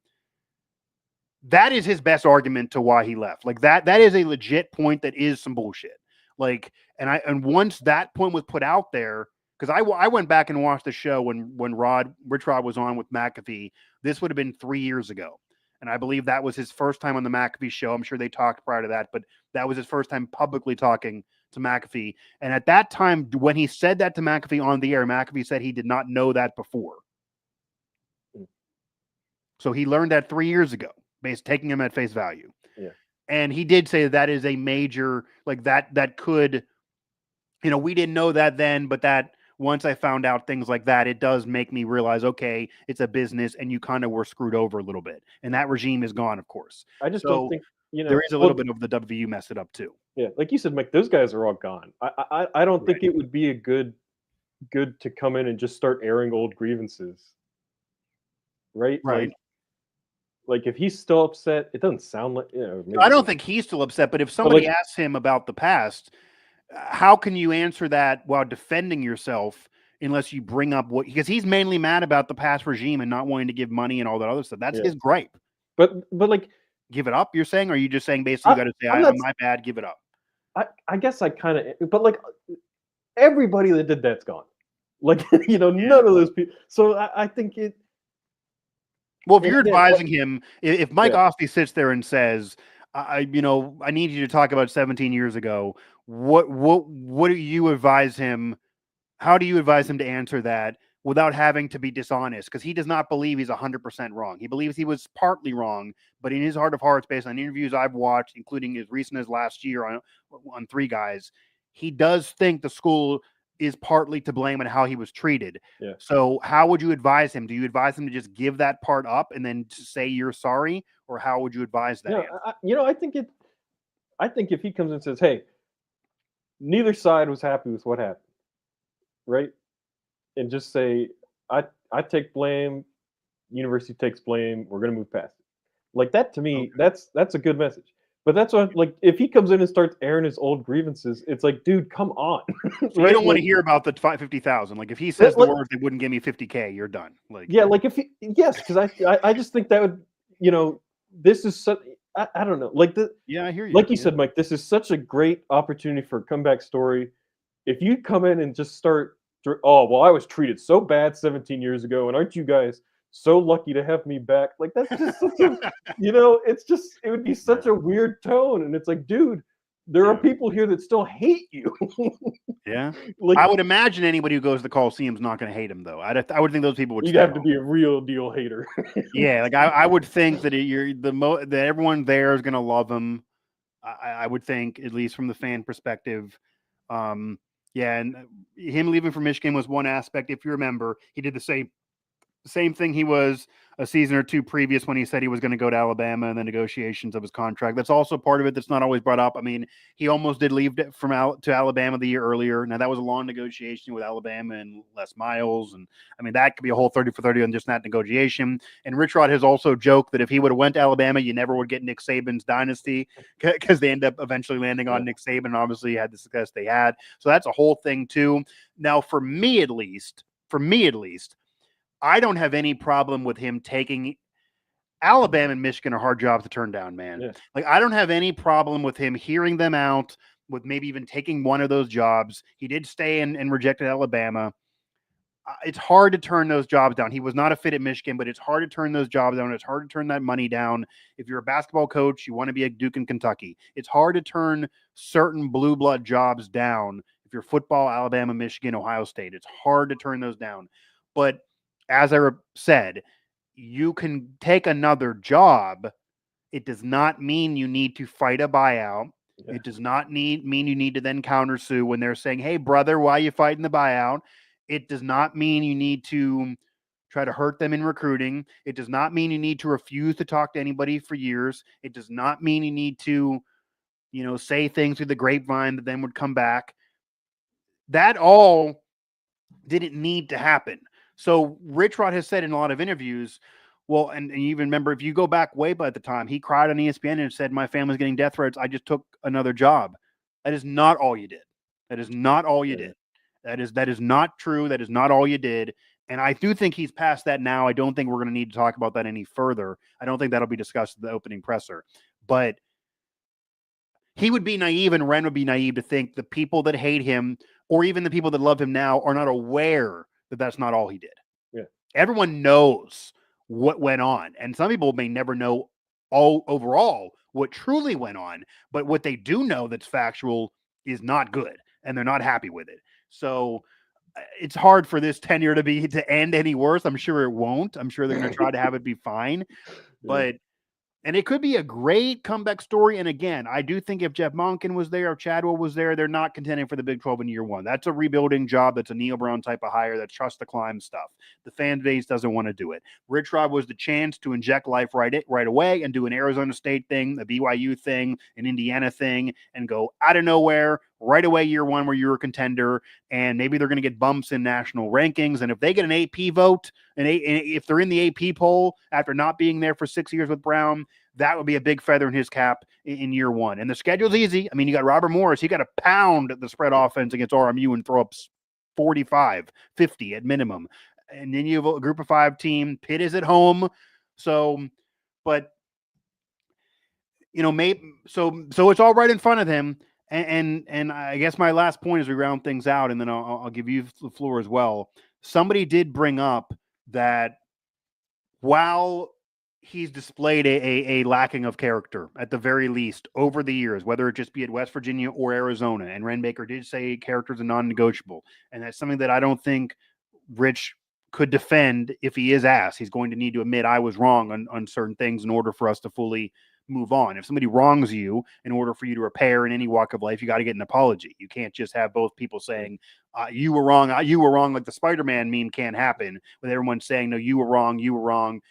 that is his best argument to why he left. Like that is a legit point that is some bullshit. Like, and once that point was put out there, because I went back and watched the show when RichRod was on with McAfee. This would have been 3 years ago. And I believe that was his first time on the McAfee show. I'm sure they talked prior to that, but that was his first time publicly talking to McAfee. And at that time, when he said that to McAfee on the air, McAfee said he did not know that before. So he learned that 3 years ago, taking him at face value. Yeah. And he did say that is a major, like that could, we didn't know that then, but that once I found out things like that, it does make me realize, okay, it's a business and you kind of were screwed over a little bit. And that regime is gone, of course. I just don't think, there is a little bit of the WVU messed it up too. Yeah. Like you said, Mike, those guys are all gone. I don't think it would be a good to come in and just start airing old grievances. Right. Right. like if he's still upset, it doesn't sound like maybe I don't think he's still upset, but if somebody like, asks him about the past, how can you answer that while defending yourself unless you bring up because he's mainly mad about the past regime and not wanting to give money and all that other stuff. That's his gripe. But like, give it up, you're saying? Or are you just saying basically you got to say, I'm my bad, give it up? I guess I kind of, but like everybody that did that's gone. Like, none of those people. So I think it. Well, if you're advising him, if Mike Asti sits there and says, I need you to talk about 17 years ago, what do you advise him? How do you advise him to answer that without having to be dishonest? Because he does not believe he's 100% wrong. He believes he was partly wrong, but in his heart of hearts, based on interviews I've watched, including as recent as last year on Three Guys, he does think the school is partly to blame on how he was treated. Yeah. So how would you advise him? Do you advise him to just give that part up and then to say you're sorry? Or how would you advise that? I think if he comes and says, hey, neither side was happy with what happened, right? And just say, I take blame, university takes blame, we're going to move past it. Like that, to me, that's a good message. But that's what, like, if he comes in and starts airing his old grievances, it's like, dude, come on. So right? You don't want to hear about the 50,000. Like if he says the words, they wouldn't give me 50K, you're done. Like, like if because I just think that would, this is such, I don't know, like I hear you. Like you said, Mike, this is such a great opportunity for a comeback story. If you come in and just start, oh, well, I was treated so bad 17 years ago, and aren't you guys so lucky to have me back? Like that's just such a, it would be such a weird tone. And it's like, dude, there are people here that still hate you. Yeah. Like, I would imagine anybody who goes to the Coliseum is not going to hate him, though. I would think those people would. You'd have to be a real deal hater. Yeah, like I would think that that everyone there is going to love him. I would think, at least from the fan perspective. And him leaving for Michigan was one aspect. If you remember, he did the same thing he was a season or two previous when he said he was going to go to Alabama and the negotiations of his contract. That's also part of it that's not always brought up. I mean, he almost did leave to Alabama the year earlier. Now, that was a long negotiation with Alabama and Les Miles. And, I mean, that could be a whole 30 for 30 on just that negotiation. And RichRod has also joked that if he would have went to Alabama, you never would get Nick Saban's dynasty because they end up eventually landing on Nick Saban and obviously had the success they had. So that's a whole thing, too. Now, for me at least, I don't have any problem with him taking Alabama and Michigan are hard jobs to turn down, man. Yeah. Like, I don't have any problem with him hearing them out, with maybe even taking one of those jobs. He did stay and rejected Alabama. It's hard to turn those jobs down. He was not a fit at Michigan, but it's hard to turn those jobs down. It's hard to turn that money down. If you're a basketball coach, you want to be at Duke and Kentucky. It's hard to turn certain blue blood jobs down. If you're football, Alabama, Michigan, Ohio State, it's hard to turn those down. But as I said, you can take another job. It does not mean you need to fight a buyout. Yeah. It does not mean you need to then countersue when they're saying, hey, brother, why are you fighting the buyout? It does not mean you need to try to hurt them in recruiting. It does not mean you need to refuse to talk to anybody for years. It does not mean you need to, say things through the grapevine that then would come back. That all didn't need to happen. So RichRod has said in a lot of interviews, well, and you even remember, if you go back way by the time, he cried on ESPN and said, my family's getting death threats. I just took another job. That is not all you did. That is not all you did. That is not true. That is not all you did. And I do think he's past that now. I don't think we're going to need to talk about that any further. I don't think that'll be discussed at the opening presser. But he would be naive, and Ren would be naive to think the people that hate him, or even the people that love him now, are not aware that that's not all he did. Yeah. Everyone knows what went on. And some people may never know overall what truly went on, but what they do know that's factual is not good, and they're not happy with it. So it's hard for this tenure to end any worse. I'm sure it won't. I'm sure they're going to try to have it be fine. Yeah. And it could be a great comeback story. And again, I do think if Jeff Monken was there, if Chadwell was there, they're not contending for the Big 12 in year one. That's a rebuilding job. That's a Neil Brown type of hire. That's trust the climb stuff. The fan base doesn't want to do it. RichRod was the chance to inject life right away and do an Arizona State thing, a BYU thing, an Indiana thing, and go out of nowhere right away year one where you're a contender, and maybe they're going to get bumps in national rankings. And if they get an AP vote, and if they're in the AP poll after not being there for 6 years with Brown, that would be a big feather in his cap in year one. And the schedule's easy. I mean, you got Robert Morris. He got to pound the spread offense against RMU and throw up 45, 50 at minimum. And then you have a group of 5 team. Pitt is at home. So, but, maybe so it's all right in front of him. And I guess my last point as we round things out, and then I'll give you the floor as well. Somebody did bring up that while he's displayed a lacking of character at the very least over the years, whether it just be at West Virginia or Arizona, and Ren Baker did say character is a non-negotiable, and that's something that I don't think Rich could defend if he is asked. He's going to need to admit I was wrong on certain things in order for us to fully move on. If somebody wrongs you, in order for you to repair in any walk of life, you got to get an apology. You can't just have both people saying you were wrong, like the Spider-Man meme can't happen with everyone saying, no, you were wrong.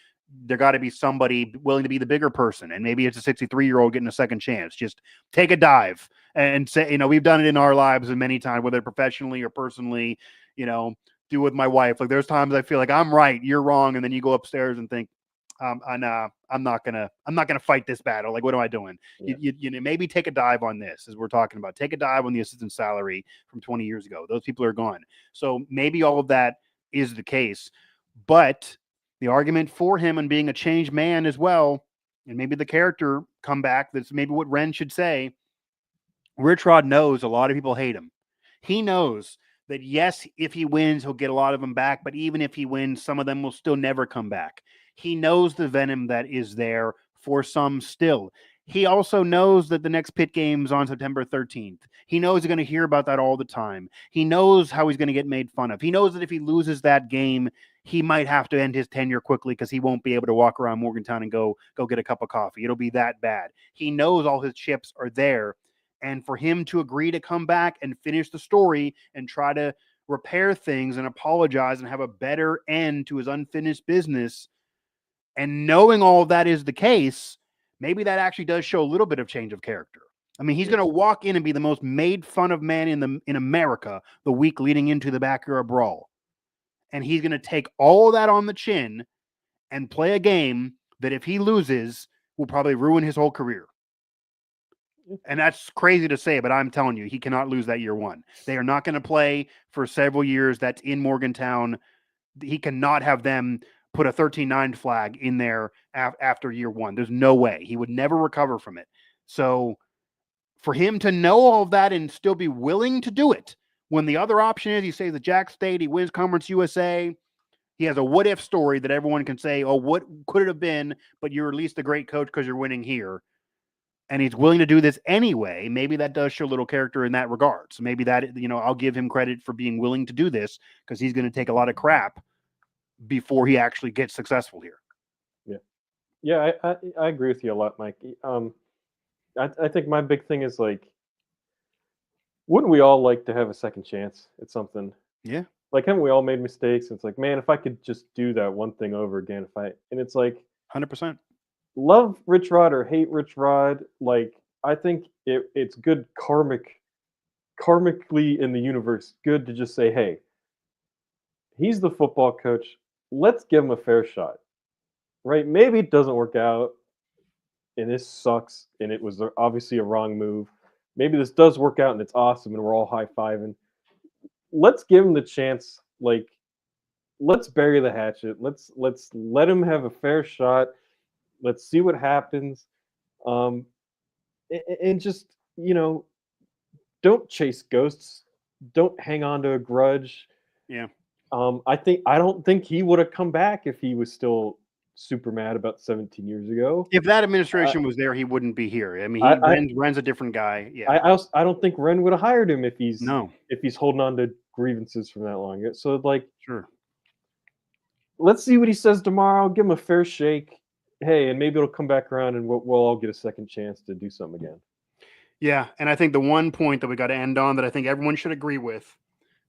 There got to be somebody willing to be the bigger person. And maybe it's a 63-year-old getting a second chance. Just take a dive and say, we've done it in our lives many times, whether professionally or personally, do with my wife. Like there's times I feel like I'm right, you're wrong. And then you go upstairs and think, I'm not gonna fight this battle. Like, what am I doing? Yeah. You maybe take a dive on this, as we're talking about. Take a dive on the assistant salary from 20 years ago. Those people are gone. So maybe all of that is the case, but the argument for him and being a changed man as well, and maybe the character comeback, that's maybe what Ren should say. RichRod knows a lot of people hate him. He knows that, yes, if he wins, he'll get a lot of them back, but even if he wins, some of them will still never come back. He knows the venom that is there for some still. He also knows that the next Pitt game's on September 13th. He knows he's going to hear about that all the time. He knows how he's going to get made fun of. He knows that if he loses that game, he might have to end his tenure quickly because he won't be able to walk around Morgantown and go get a cup of coffee. It'll be that bad. He knows all his chips are there. And for him to agree to come back and finish the story and try to repair things and apologize and have a better end to his unfinished business, and knowing all of that is the case, maybe that actually does show a little bit of change of character. I mean, he's going to walk in and be the most made fun of man in America the week leading into the backyard brawl. And he's going to take all of that on the chin and play a game that if he loses will probably ruin his whole career. And that's crazy to say, but I'm telling you, he cannot lose that year one. They are not going to play for several years. That's in Morgantown. He cannot have them put a 13-9 flag in there after year one. There's no way. He would never recover from it. So for him to know all of that and still be willing to do it, when the other option is he stays at Jack State, he wins Conference USA, he has a what-if story that everyone can say, oh, what could it have been, but you're at least a great coach because you're winning here. And he's willing to do this anyway. Maybe that does show a little character in that regard. So maybe that, I'll give him credit for being willing to do this because he's going to take a lot of crap before he actually gets successful here. Yeah, I agree with you a lot, Mike. I think my big thing is, like, wouldn't we all like to have a second chance at something? Yeah. Like, haven't we all made mistakes? It's like, man, if I could just do that one thing over again, and it's like 100%. Love RichRod or hate RichRod, like, I think it's good karmically in the universe, good to just say, hey, he's the football coach. Let's give him a fair shot, right? Maybe it doesn't work out, and this sucks, and it was obviously a wrong move. Maybe this does work out, and it's awesome, and we're all high-fiving. Let's give him the chance. Like, let's bury the hatchet. Let's let him have a fair shot. Let's see what happens. And just, don't chase ghosts. Don't hang on to a grudge. Yeah. I don't think he would have come back if he was still super mad about 17 years ago. If that administration was there, he wouldn't be here. I mean, Ren's a different guy. Yeah. I don't think Ren would have hired him if he's holding on to grievances from that long. So, like, sure. Let's see what he says tomorrow. Give him a fair shake. Hey, and maybe it'll come back around and we'll all get a second chance to do something again. Yeah, and I think the one point that we got to end on that I think everyone should agree with,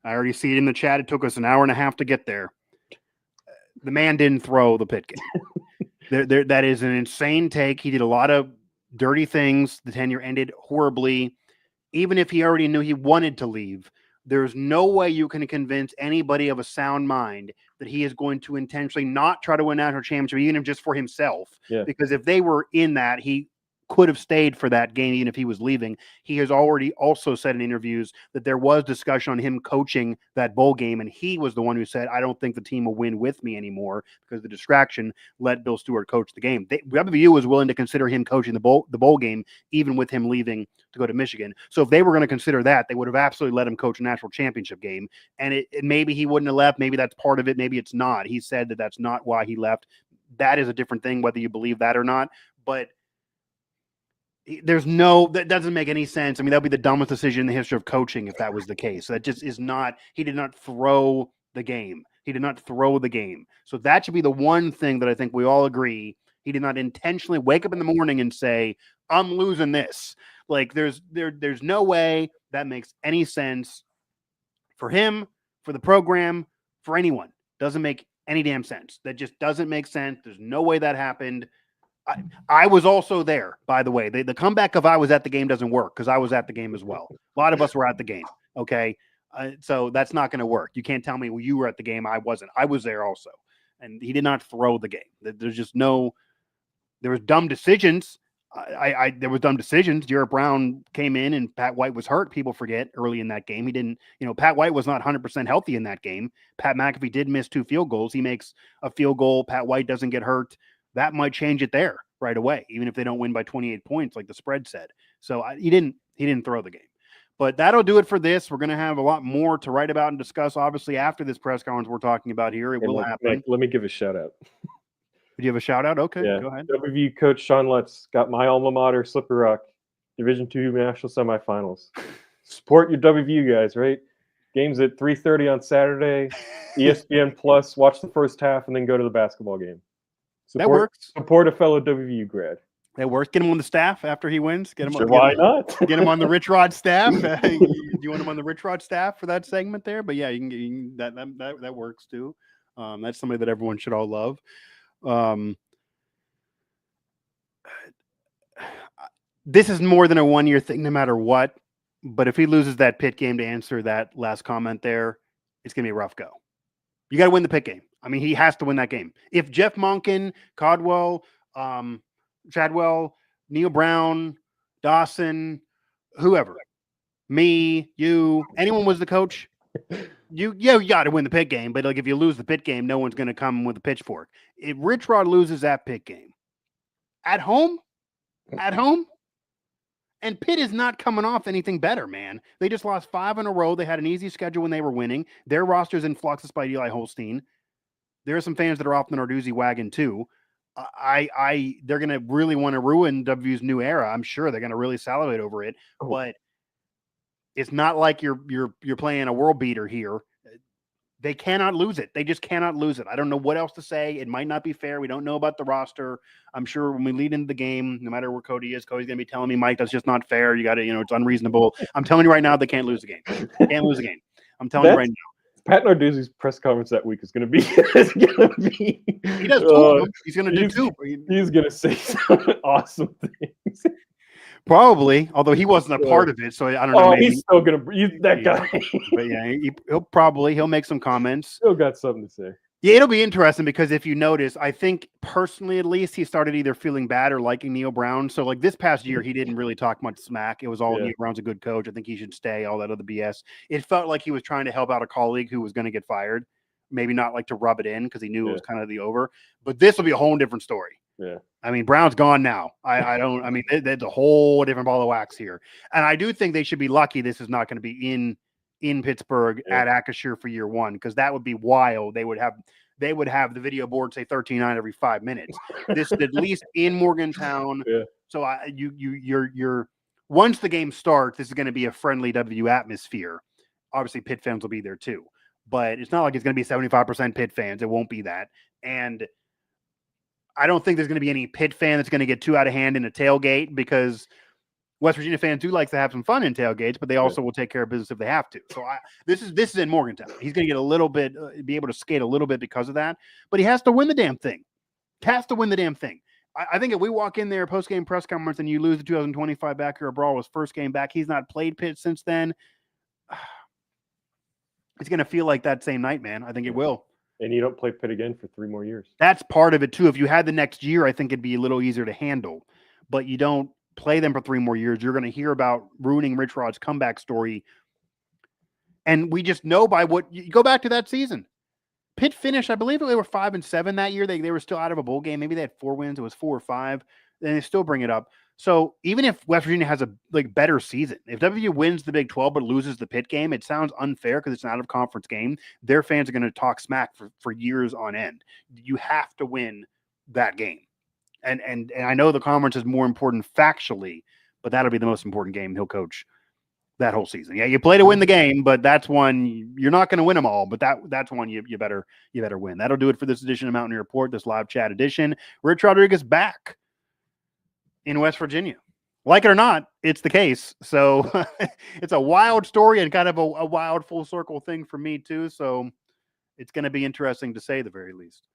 I already see it in the chat. It took us an hour and a half to get there. The man didn't throw the Pitt game. That is an insane take. He did a lot of dirty things. The tenure ended horribly. even if he already knew he wanted to leave, there's no way you can convince anybody of a sound mind that he is going to intentionally not try to win a national championship, even if just for himself. Yeah. Because if they were in that, he could have stayed for that game, even if he was leaving. He has already also said in interviews that there was discussion on him coaching that bowl game, and he was the one who said, I don't think the team will win with me anymore because the distraction let Bill Stewart coach the game. WVU was willing to consider him coaching the bowl game, even with him leaving to go to Michigan. So if they were going to consider that, they would have absolutely let him coach a national championship game. And maybe he wouldn't have left. Maybe that's part of it. Maybe it's not. He said that that's not why he left. That is a different thing, whether you believe that or not. But that doesn't make any sense. I mean, that would be the dumbest decision in the history of coaching if that was the case. That just is not. He did not throw the game. He did not throw the game. So that should be the one thing that I think we all agree. He did not intentionally wake up in the morning and say, I'm losing this. Like there's no way that makes any sense for him, for the program, for anyone. Doesn't make any damn sense. That just doesn't make sense. There's no way that happened. I was also there, by the way. The comeback of I was at the game doesn't work because I was at the game as well. A lot of us were at the game, okay? So that's not going to work. You can't tell me, well, you were at the game. I wasn't. I was there also. And he did not throw the game. There's just no – there was dumb decisions. There was dumb decisions. Jarrett Brown came in and Pat White was hurt. People forget early in that game. He didn't – Pat White was not 100% healthy in that game. Pat McAfee did miss 2 field goals. He makes a field goal. Pat White doesn't get hurt. That might change it there right away, even if they don't win by 28 points, like the spread said. So he didn't throw the game. But that'll do it for this. We're going to have a lot more to write about and discuss, obviously, after this press conference we're talking about here. It will happen. Let me give a shout out. Did you have a shout out? Okay, yeah. Go ahead. WVU coach Sean Lutz got my alma mater, Slippery Rock, Division II national semifinals. Support your WVU guys, right? Games at 3:30 on Saturday, ESPN Plus. Watch the first half and then go to the basketball game. That works. Support a fellow WVU grad. That works. Get him on the staff after he wins. Why not? Get him on the RichRod staff. Do you want him on the RichRod staff for that segment there? But yeah, you can that works too. That's somebody that everyone should all love. This is more than a 1-year thing, no matter what. But if he loses that Pitt game, to answer that last comment there, it's gonna be a rough go. You got to win the Pitt game. I mean, he has to win that game. If Jeff Monken, Caldwell, Chadwell, Neil Brown, Dawson, whoever, me, you, anyone was the coach, you got to win the Pitt game. But like if you lose the Pitt game, no one's going to come with a pitchfork. If RichRod loses that Pitt game at home, and Pitt is not coming off anything better, man. They just lost 5 in a row. They had an easy schedule when they were winning. Their roster's in flux despite Eli Holstein. There are some fans that are off the Narduzzi wagon too. They're going to really want to ruin WVU's new era. I'm sure they're going to really salivate over it, but it's not like you're playing a world beater here. They cannot lose it. They just cannot lose it. I don't know what else to say. It might not be fair. We don't know about the roster. I'm sure when we lead into the game, no matter where Cody is, Cody's going to be telling me, Mike, that's just not fair. You got to, it's unreasonable. I'm telling you right now, they can't lose the game. Can't lose the game. I'm telling you right now. Pat Narduzzi's press conference that week is going to be. He does 2 of them. He's going to do 2. He's going to say some awesome things. Probably, although he wasn't a part of it, so I don't know. Oh, maybe. He's still going to. He's that guy. But yeah, he'll make some comments. Still got something to say. Yeah, it'll be interesting because if you notice, I think personally, at least, he started either feeling bad or liking Neil Brown. So like this past year, he didn't really talk much smack. It was all Neil Brown's a good coach. I think he should stay, all that other BS. It felt like he was trying to help out a colleague who was going to get fired. Maybe not like to rub it in because he knew it was kind of the over. But this will be a whole different story. Yeah. I mean, Brown's gone now. There's a whole different ball of wax here. And I do think they should be lucky this is not going to be in Pittsburgh at Acrisure for year 1, because that would be wild. They would have the video board say 13-9 every 5 minutes. This is at least in Morgantown. Yeah. So you're once the game starts, this is going to be a friendly W atmosphere. Obviously, Pitt fans will be there too, but it's not like it's going to be 75% Pitt fans. It won't be that. And I don't think there's going to be any Pitt fan that's going to get too out of hand in a tailgate, because West Virginia fans do like to have some fun in tailgates, but they also will take care of business if they have to. So this is in Morgantown. He's going to get a little bit, be able to skate a little bit because of that, but he has to win the damn thing. I think if we walk in there post-game press conference and you lose the 2025 Backyard Brawl, his first game back, he's not played Pitt since then. It's going to feel like that same night, man. I think it will. And you don't play Pitt again for 3 more years. That's part of it, too. If you had the next year, I think it'd be a little easier to handle. But you don't play them for 3 more years. You're going to hear about ruining RichRod's comeback story. And we just know by what – you go back to that season. Pitt finished, I believe they were 5-7 that year. They were still out of a bowl game. Maybe they had 4 wins. It was 4 or 5. And they still bring it up. So even if West Virginia has a better season, if WVU wins the Big 12 but loses the Pitt game, it sounds unfair because it's an out-of-conference game. Their fans are going to talk smack for years on end. You have to win that game. And I know the conference is more important factually, but that'll be the most important game he'll coach that whole season. Yeah, you play to win the game, but that's one you're not going to win them all. But that's one you better win. That'll do it for this edition of Mountaineer Report, this live chat edition. Rich Rodriguez back in West Virginia. Like it or not, it's the case. So it's a wild story and kind of a wild full circle thing for me too. So it's going to be interesting to say the very least.